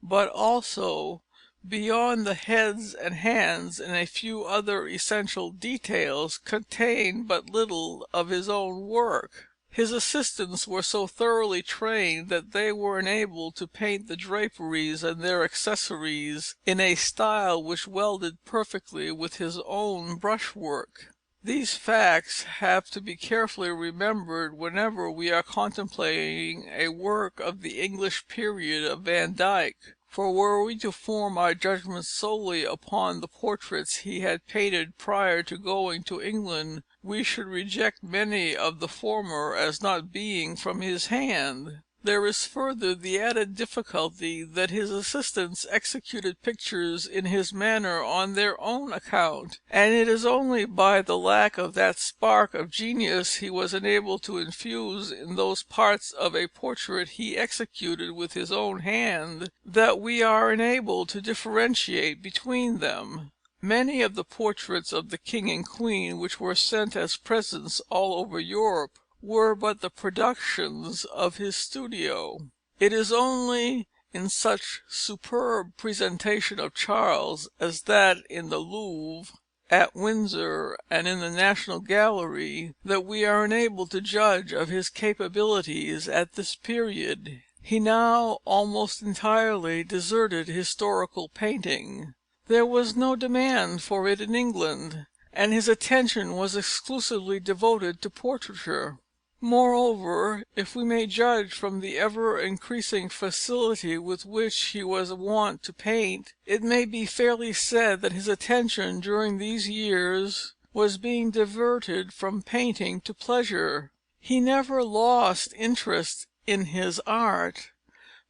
but also, beyond the heads and hands and a few other essential details, contain but little of his own work. His assistants were so thoroughly trained that they were enabled to paint the draperies and their accessories in a style which welded perfectly with his own brushwork. These facts have to be carefully remembered whenever we are contemplating a work of the English period of Van Dyck, For were we to form our judgment solely upon the portraits he had painted prior to going to England, we should reject many of the former as not being from his hand. There is further the added difficulty that his assistants executed pictures in his manner on their own account, and it is only by the lack of that spark of genius he was enabled to infuse in those parts of a portrait he executed with his own hand, that we are enabled to differentiate between them. Many of the portraits of the king and queen which were sent as presents all over Europe were but the productions of his studio. It is only in such superb presentation of Charles as that in the Louvre at Windsor and in the National Gallery that we are enabled to judge of his capabilities at this period. He now almost entirely deserted historical painting. There was no demand for it in England, and his attention was exclusively devoted to portraiture. Moreover, if we may judge from the ever-increasing facility with which he was wont to paint, it may be fairly said that his attention during these years was being diverted from painting to pleasure. He never lost interest in his art,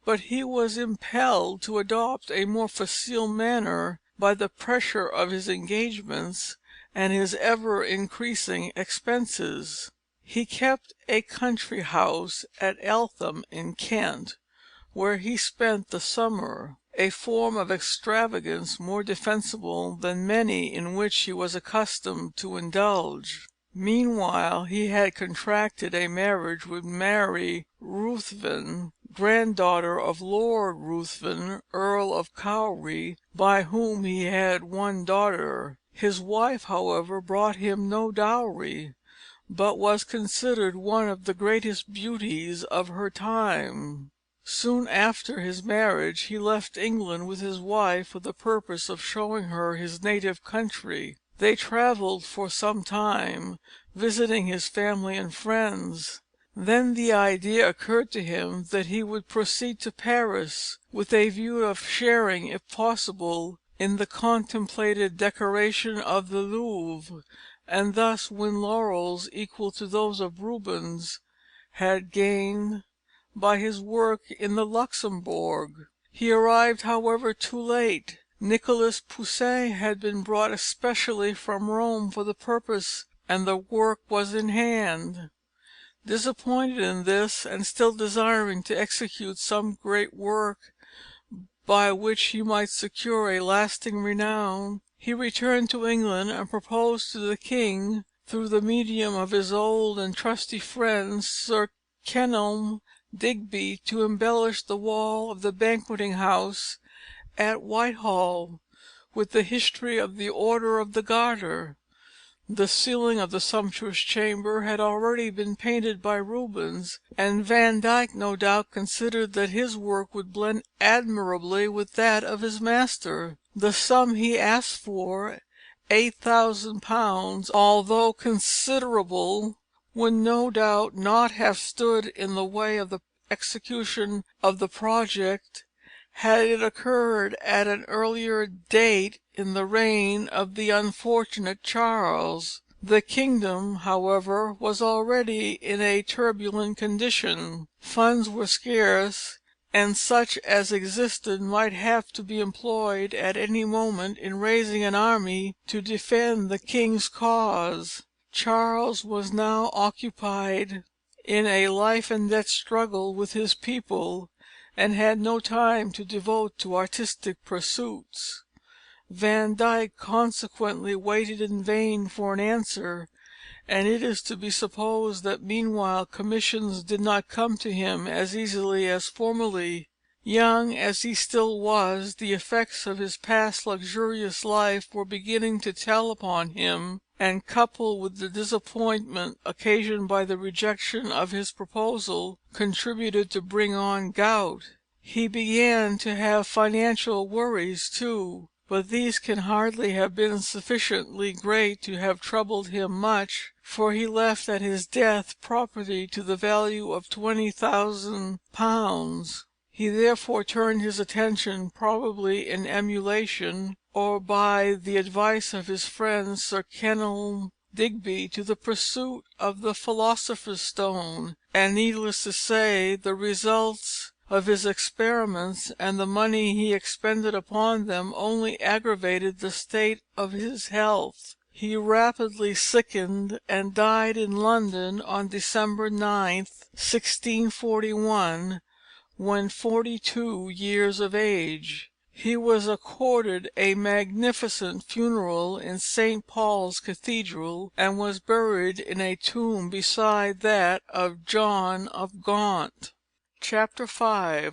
but he was impelled to adopt a more facile manner by the pressure of his engagements and his ever-increasing expenses. He kept a country house at Eltham in Kent, where he spent the summer, a form of extravagance more defensible than many in which he was accustomed to indulge. Meanwhile he had contracted a marriage with Mary Ruthven, granddaughter of Lord Ruthven, Earl of Cowrie, by whom he had one daughter. His wife, however, brought him no dowry, but was considered one of the greatest beauties of her time. Soon after his marriage he left England with his wife for the purpose of showing her his native country. They travelled for some time, visiting his family and friends. Then the idea occurred to him that he would proceed to Paris, with a view of sharing, if possible, in the contemplated decoration of the Louvre, and thus win laurels equal to those of Rubens had gained by his work in the Luxembourg. He arrived, however, too late. Nicolas Poussin had been brought especially from Rome for the purpose, and the work was in hand. Disappointed in this, and still desiring to execute some great work by which he might secure a lasting renown, he returned to England and proposed to the king, through the medium of his old and trusty friend Sir Kenelm Digby, to embellish the wall of the banqueting house at Whitehall with the history of the Order of the Garter. The ceiling of the sumptuous chamber had already been painted by Rubens, and Van Dyck no doubt considered that his work would blend admirably with that of his master. The sum he asked for, £8,000, although considerable, would no doubt not have stood in the way of the execution of the project had it occurred at an earlier date in the reign of the unfortunate Charles. The kingdom, however, was already in a turbulent condition. Funds were scarce, and such as existed might have to be employed at any moment in raising an army to defend the king's cause. Charles was now occupied in a life and death struggle with his people, and had no time to devote to artistic pursuits. Van Dyck consequently waited in vain for an answer, and it is to be supposed that meanwhile commissions did not come to him as easily as formerly. Young as he still was, the effects of his past luxurious life were beginning to tell upon him, and coupled with the disappointment occasioned by the rejection of his proposal, contributed to bring on gout. He began to have financial worries too, but these can hardly have been sufficiently great to have troubled him much, for he left at his death property to the value of £20,000. He therefore turned his attention, probably in emulation, or by the advice of his friend Sir Kenelm Digby, to the pursuit of the philosopher's stone, and, needless to say, the results of his experiments and the money he expended upon them only aggravated the state of his health. He rapidly sickened, and died in London on December 9th, 1641, when 42 years of age. He was accorded a magnificent funeral in St. Paul's Cathedral, and was buried in a tomb beside that of John of Gaunt. Chapter V.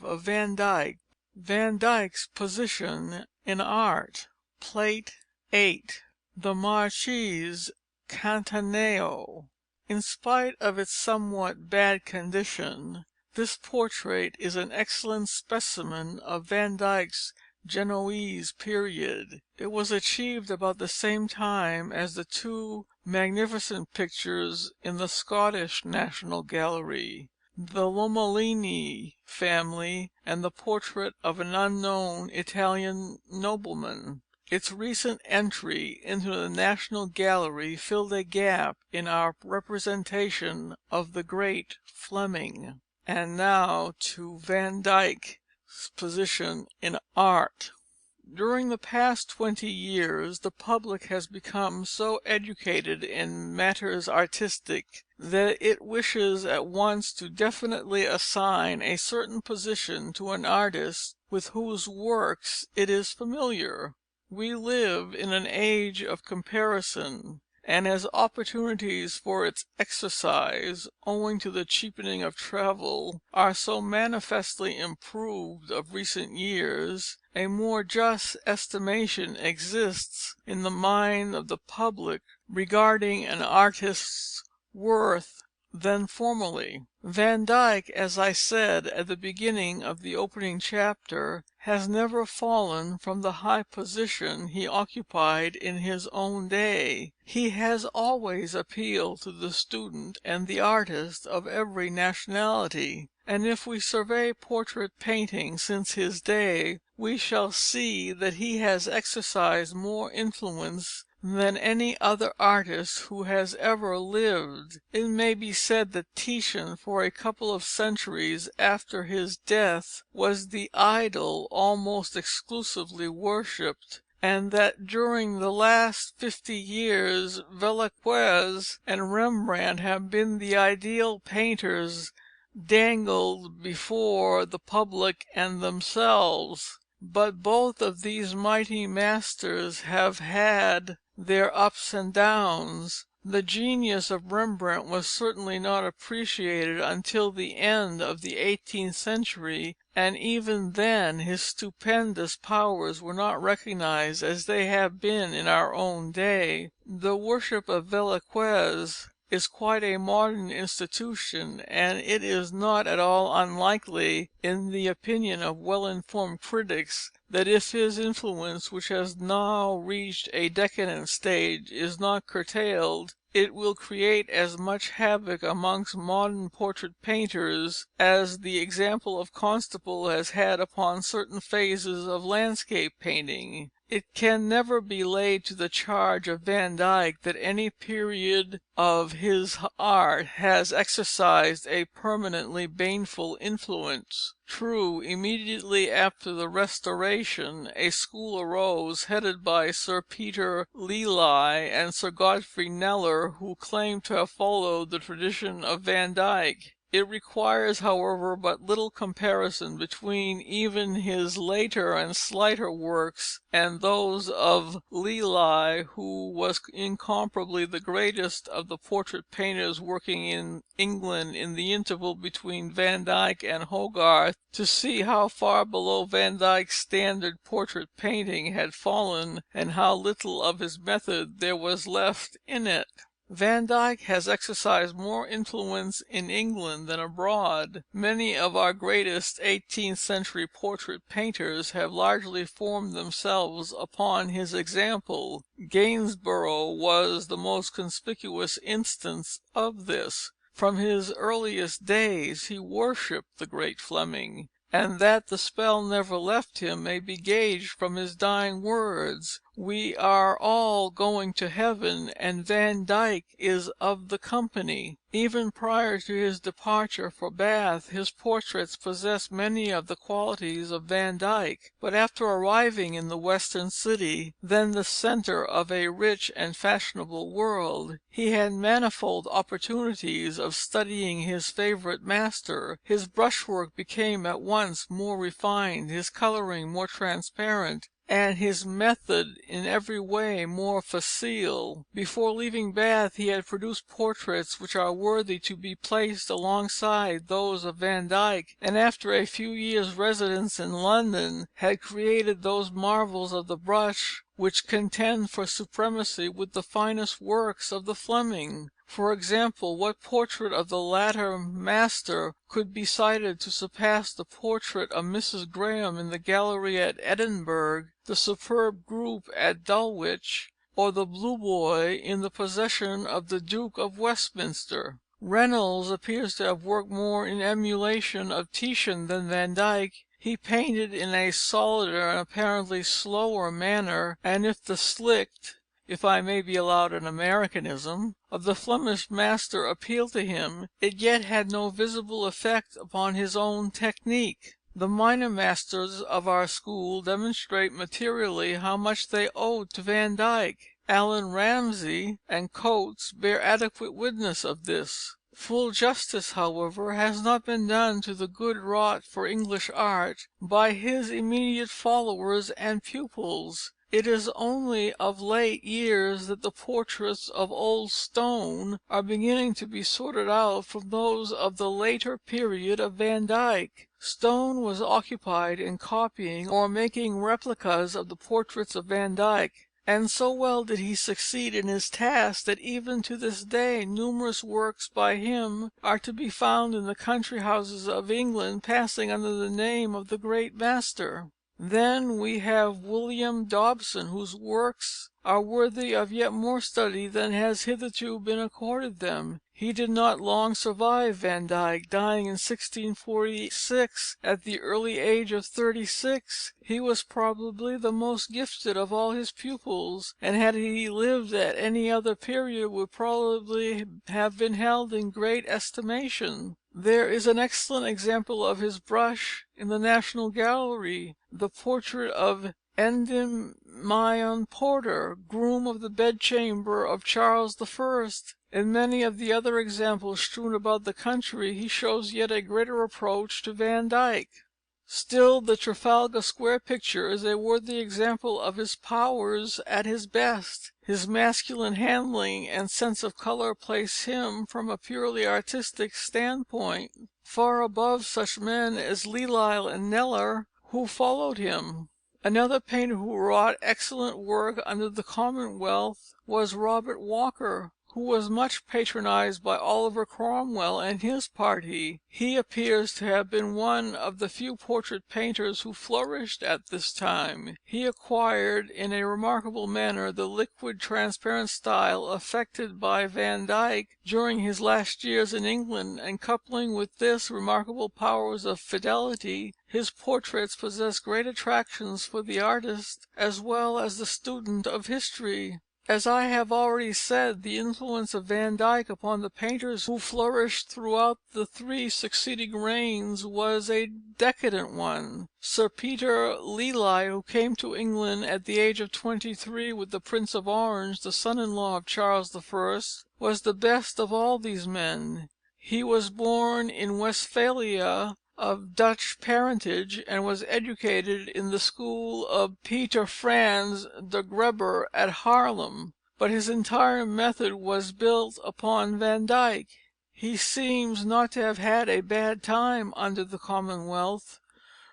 Of Van Dyck. Van Dyck's position in art. Plate VIII. The Marchese Cantaneo. In spite of its somewhat bad condition, this portrait is an excellent specimen of Van Dyck's Genoese period. It was achieved about the same time as the two magnificent pictures in the Scottish National Gallery, the Lomellini family, and the portrait of an unknown Italian nobleman. Its recent entry into the National Gallery filled a gap in our representation of the great Fleming. And now to Van Dyck's position in art. During the past 20 years the public has become so educated in matters artistic that it wishes at once to definitely assign a certain position to an artist with whose works it is familiar. We live in an age of comparison, and as opportunities for its exercise, owing to the cheapening of travel, are so manifestly improved of recent years, a more just estimation exists in the mind of the public regarding an artist's worth than formerly. Van Dyck, as I said at the beginning of the opening chapter, has never fallen from the high position he occupied in his own day. He has always appealed to the student and the artist of every nationality, and if we survey portrait painting since his day, we shall see that he has exercised more influence than any other artist who has ever lived. It may be said that Titian, for a couple of centuries after his death, was the idol almost exclusively worshipped, and that during the last 50 years Velazquez and Rembrandt have been the ideal painters dangled before the public and themselves. But both of these mighty masters have had their ups and downs. The genius of Rembrandt was certainly not appreciated until the end of the 18th century, and even then his stupendous powers were not recognized as they have been in our own day. The worship of Velazquez is quite a modern institution, and it is not at all unlikely, in the opinion of well-informed critics, that if his influence, which has now reached a decadent stage, is not curtailed, it will create as much havoc amongst modern portrait painters as the example of Constable has had upon certain phases of landscape painting. It can never be laid to the charge of Van Dyck that any period of his art has exercised a permanently baneful influence. True, immediately after the Restoration a school arose headed by Sir Peter Lely and Sir Godfrey Kneller, who claimed to have followed the tradition of Van Dyck. It requires, however, but little comparison between even his later and slighter works and those of Lely, who was incomparably the greatest of the portrait painters working in England in the interval between Van Dyck and Hogarth, to see how far below Van Dyck's standard portrait painting had fallen, and how little of his method there was left in it. Van Dyck has exercised more influence in England than abroad. Many of our greatest 18th century portrait painters have largely formed themselves upon his example. Gainsborough was the most conspicuous instance of this. From his earliest days he worshipped the great Fleming, and that the spell never left him may be gauged from his dying words: "We are all going to heaven, and Van Dyck is of the company." Even prior to his departure for Bath, his portraits possessed many of the qualities of Van Dyck; but after arriving in the western city, then the centre of a rich and fashionable world, he had manifold opportunities of studying his favourite master. His brushwork became at once more refined, his colouring more transparent, and his method in every way more facile. Before leaving Bath he had produced portraits which are worthy to be placed alongside those of Van Dyck, and after a few years' residence in London had created those marvels of the brush which contend for supremacy with the finest works of the Fleming. For example, what portrait of the latter master could be cited to surpass the portrait of Mrs. Graham in the gallery at Edinburgh, the superb group at Dulwich, or the Blue Boy in the possession of the Duke of Westminster? Reynolds appears to have worked more in emulation of Titian than Van Dyck. He painted in a solider and apparently slower manner, and if the slicked, if I may be allowed an Americanism, of the Flemish master appealed to him, it yet had no visible effect upon his own technique. The minor masters of our school demonstrate materially how much they owed to Van Dyck. Allan Ramsay and Coates bear adequate witness of this. Full justice, however, has not been done to the good wrought for English art by his immediate followers and pupils. It is only of late years that the portraits of old Stone are beginning to be sorted out from those of the later period of Van Dyck. Stone was occupied in copying or making replicas of the portraits of Van Dyck, and so well did he succeed in his task that even to this day numerous works by him are to be found in the country houses of England, passing under the name of the great master. Then we have William Dobson, whose works are worthy of yet more study than has hitherto been accorded them. He did not long survive Van Dyck, dying in 1646 at the early age of 36. He was probably the most gifted of all his pupils, and had he lived at any other period would probably have been held in great estimation. There is an excellent example of his brush in the National Gallery, the portrait of Endymion Porter, groom of the bedchamber of Charles I. In many of the other examples strewn about the country he shows yet a greater approach to Van Dyck. Still the Trafalgar Square picture is a worthy example of his powers at his best. His masculine handling and sense of colour place him, from a purely artistic standpoint, far above such men as Lely and Kneller, who followed him. Another painter who wrought excellent work under the Commonwealth was Robert Walker, who was much patronized by Oliver Cromwell and his party. He appears to have been one of the few portrait painters who flourished at this time. He acquired in a remarkable manner the liquid transparent style affected by Van Dyck during his last years in England, and coupling with this remarkable powers of fidelity, his portraits possess great attractions for the artist as well as the student of history. As I have already said, the influence of Van Dyck upon the painters who flourished throughout the 3 succeeding reigns was a decadent one. Sir Peter Lely, who came to England at the age of 23 with the Prince of Orange, the son-in-law of Charles I., was the best of all these men. He was born in Westphalia, of Dutch parentage, and was educated in the school of Pieter Frans de Grebber at Haarlem, but his entire method was built upon Van Dyck. He seems not to have had a bad time under the Commonwealth,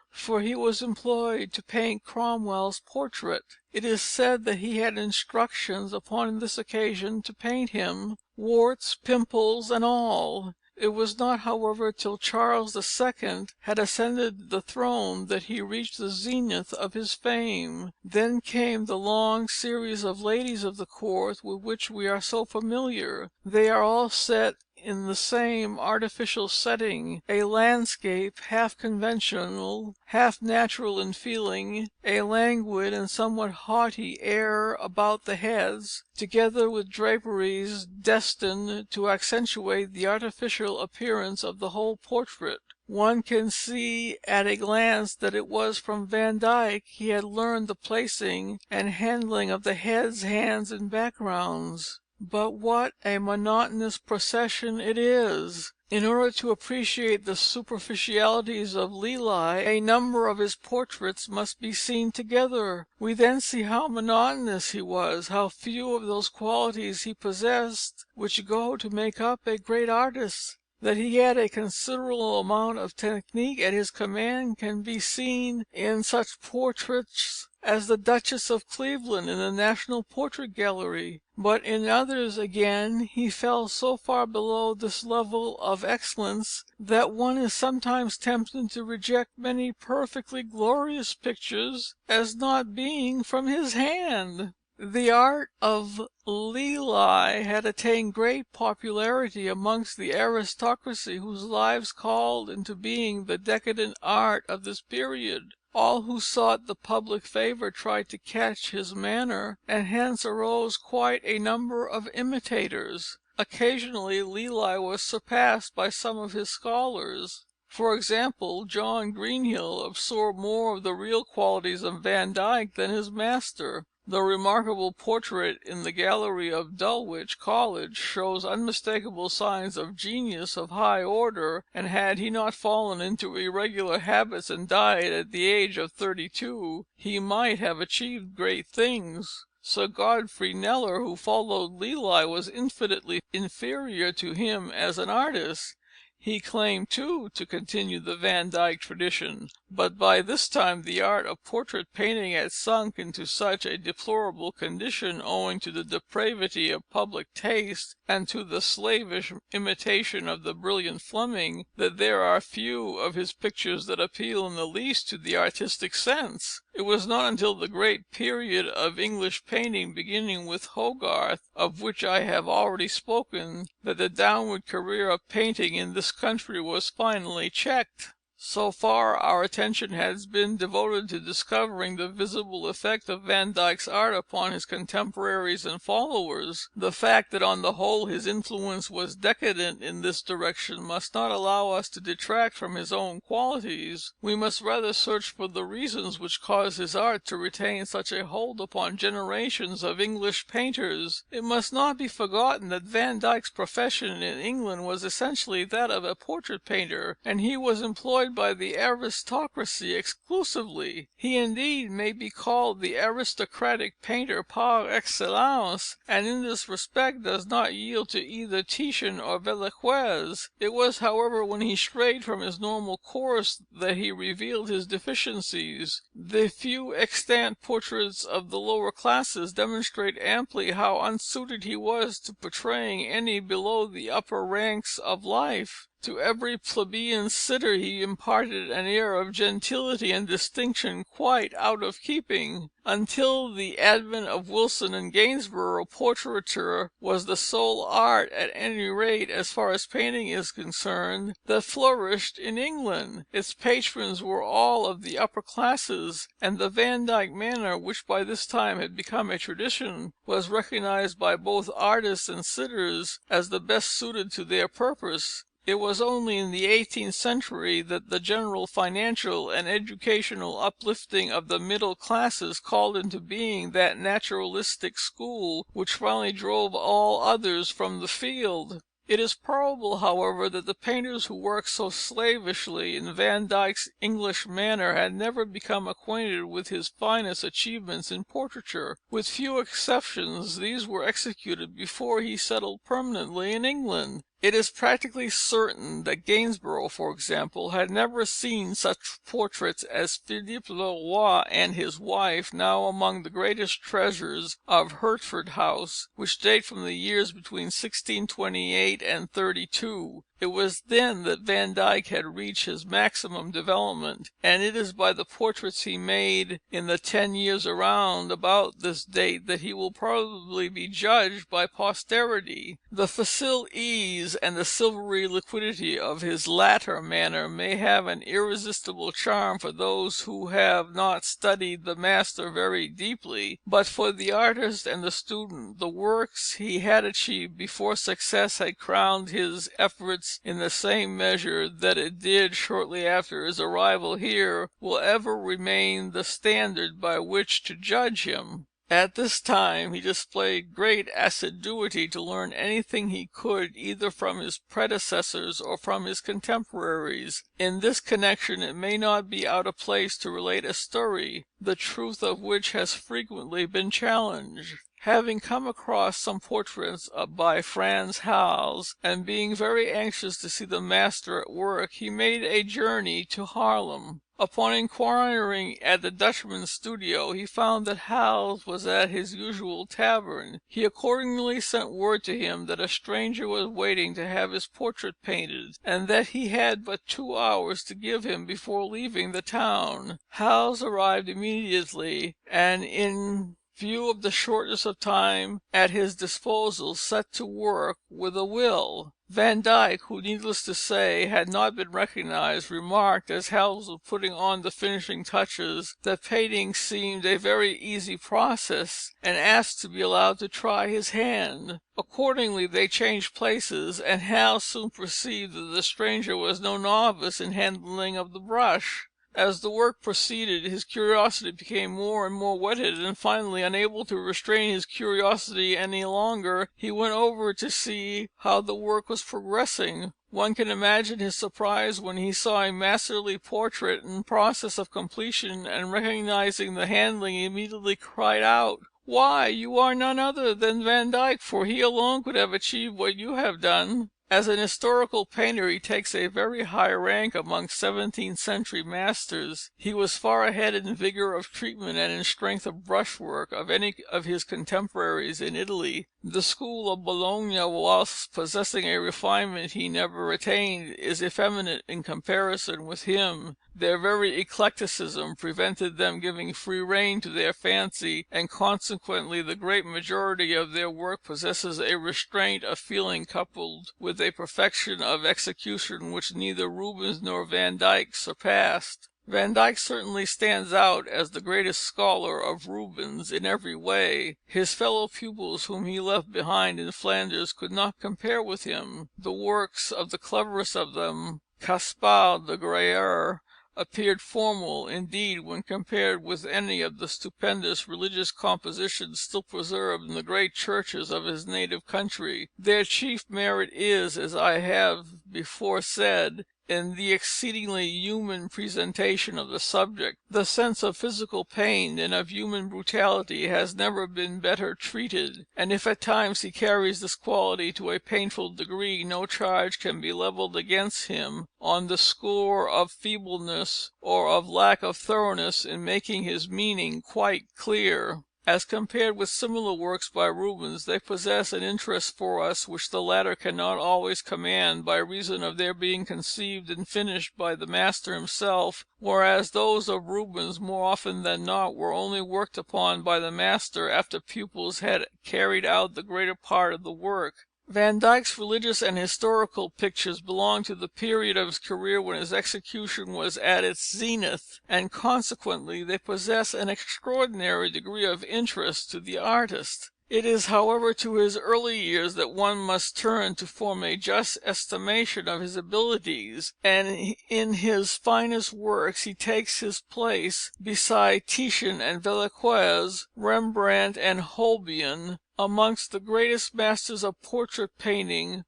for he was employed to paint Cromwell's portrait. It is said that he had instructions upon this occasion to paint him, warts, pimples, and all. It was not, however, till Charles II. had ascended the throne that he reached the zenith of his fame. Then came the long series of ladies of the court with which we are so familiar. They are all set in the same artificial setting, a landscape half conventional, half natural in feeling, a languid and somewhat haughty air about the heads, together with draperies destined to accentuate the artificial appearance of the whole portrait. One can see at a glance that it was from Van Dyck he had learned the placing and handling of the heads, hands, and backgrounds. But what a monotonous procession it is! In order to appreciate the superficialities of Lely, a number of his portraits must be seen together. We then see how monotonous he was, how few of those qualities he possessed which go to make up a great artist. That he had a considerable amount of technique at his command can be seen in such portraits as the Duchess of Cleveland in the National Portrait Gallery, but in others again he fell so far below this level of excellence that one is sometimes tempted to reject many perfectly glorious pictures as not being from his hand. The art of Lely had attained great popularity amongst the aristocracy whose lives called into being the decadent art of this period. All who sought the public favour tried to catch his manner, and hence arose quite a number of imitators. Occasionally Lely was surpassed by some of his scholars. For example, John Greenhill absorbed more of the real qualities of Van Dyck than his master. The remarkable portrait in the gallery of Dulwich College shows unmistakable signs of genius of high order, and had he not fallen into irregular habits and died at the age of 32, he might have achieved great things. Sir Godfrey Kneller, who followed Lely, was infinitely inferior to him as an artist. He claimed, too, to continue the Van Dyck tradition, but by this time the art of portrait painting had sunk into such a deplorable condition, owing to the depravity of public taste and to the slavish imitation of the brilliant Fleming, that there are few of his pictures that appeal in the least to the artistic sense. It was not until the great period of English painting, beginning with Hogarth, of which I have already spoken, that the downward career of painting in this country was finally checked. So far our attention has been devoted to discovering the visible effect of Van Dyck's art upon his contemporaries and followers. The fact that on the whole his influence was decadent in this direction must not allow us to detract from his own qualities. We must rather search for the reasons which caused his art to retain such a hold upon generations of English painters. It must not be forgotten that Van Dyck's profession in England was essentially that of a portrait painter, and he was employed by the aristocracy exclusively. He indeed may be called the aristocratic painter par excellence, and in this respect does not yield to either Titian or Velázquez. It was, however, when he strayed from his normal course that he revealed his deficiencies. The few extant portraits of the lower classes demonstrate amply how unsuited he was to portraying any below the upper ranks of life. To every plebeian sitter he imparted an air of gentility and distinction quite out of keeping. Until the advent of Wilson and Gainsborough, portraiture was the sole art, at any rate as far as painting is concerned, that flourished in England. Its patrons were all of the upper classes, and the Van Dyck manner, which by this time had become a tradition, was recognized by both artists and sitters as the best suited to their purpose. It was only in the 18th century that the general financial and educational uplifting of the middle classes called into being that naturalistic school which finally drove all others from the field. It is probable, however, that the painters who worked so slavishly in Van Dyck's English manner had never become acquainted with his finest achievements in portraiture. With few exceptions, these were executed before he settled permanently in England. It is practically certain that Gainsborough, for example, had never seen such portraits as Philippe le Roy and his wife, now among the greatest treasures of Hertford House, which date from the years between 1628 and 32. It was then that Van Dyck had reached his maximum development, and it is by the portraits he made in the 10 years around about this date that he will probably be judged by posterity. The facile ease and the silvery liquidity of his latter manner may have an irresistible charm for those who have not studied the master very deeply, but for the artist and the student, the works he had achieved before success had crowned his efforts in the same measure that it did shortly after his arrival here, will ever remain the standard by which to judge him. At this time he displayed great assiduity to learn anything he could either from his predecessors or from his contemporaries. In this connection it may not be out of place to relate a story, the truth of which has frequently been challenged. Having come across some portraits by Frans Hals, and being very anxious to see the master at work, he made a journey to Haarlem. Upon inquiring at the Dutchman's studio, he found that Hals was at his usual tavern. He accordingly sent word to him that a stranger was waiting to have his portrait painted, and that he had but 2 hours to give him before leaving the town. Hals arrived immediately, and in view of the shortness of time at his disposal, set to work with a will. Van Dyck, who, needless to say, had not been recognized, remarked, as Hals was putting on the finishing touches, that painting seemed a very easy process, and asked to be allowed to try his hand. Accordingly they changed places, and Hals soon perceived that the stranger was no novice in handling of the brush. As the work proceeded, his curiosity became more and more whetted, and finally, unable to restrain his curiosity any longer, he went over to see how the work was progressing. One can imagine his surprise when he saw a masterly portrait in process of completion, and recognizing the handling, he immediately cried out, "Why, you are none other than Van Dyck, for he alone could have achieved what you have done." As an historical painter he takes a very high rank among 17th century masters. He was far ahead in vigour of treatment and in strength of brushwork of any of his contemporaries in Italy. The school of Bologna, whilst possessing a refinement he never attained, is effeminate in comparison with him. Their very eclecticism prevented them giving free rein to their fancy, and consequently the great majority of their work possesses a restraint of feeling coupled with a perfection of execution which neither Rubens nor Van Dyck surpassed. Van Dyck certainly stands out as the greatest scholar of Rubens in every way. His fellow pupils whom he left behind in Flanders could not compare with him. The works of the cleverest of them, Caspar de Grayer, appeared formal, indeed, when compared with any of the stupendous religious compositions still preserved in the great churches of his native country. Their chief merit is, as I have before said, in the exceedingly human presentation of the subject. The sense of physical pain and of human brutality has never been better treated, and if at times he carries this quality to a painful degree, no charge can be levelled against him on the score of feebleness or of lack of thoroughness in making his meaning quite clear. As compared with similar works by Rubens, they possess an interest for us which the latter cannot always command, by reason of their being conceived and finished by the master himself, whereas those of Rubens, more often than not, were only worked upon by the master after pupils had carried out the greater part of the work. Van Dyck's religious and historical pictures belong to the period of his career when his execution was at its zenith, and consequently they possess an extraordinary degree of interest to the artist. It is, however, to his early years that one must turn to form a just estimation of his abilities, and in his finest works he takes his place, beside Titian and Velázquez, Rembrandt and Holbein, amongst the greatest masters of portrait painting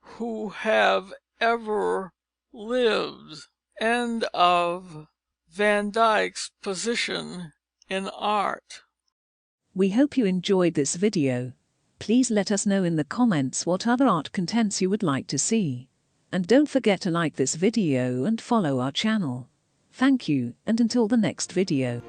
who have ever lived. End of Van Dyck's position in art. We hope you enjoyed this video. Please let us know in the comments what other art contents you would like to see. And don't forget to like this video and follow our channel. Thank you, and until the next video.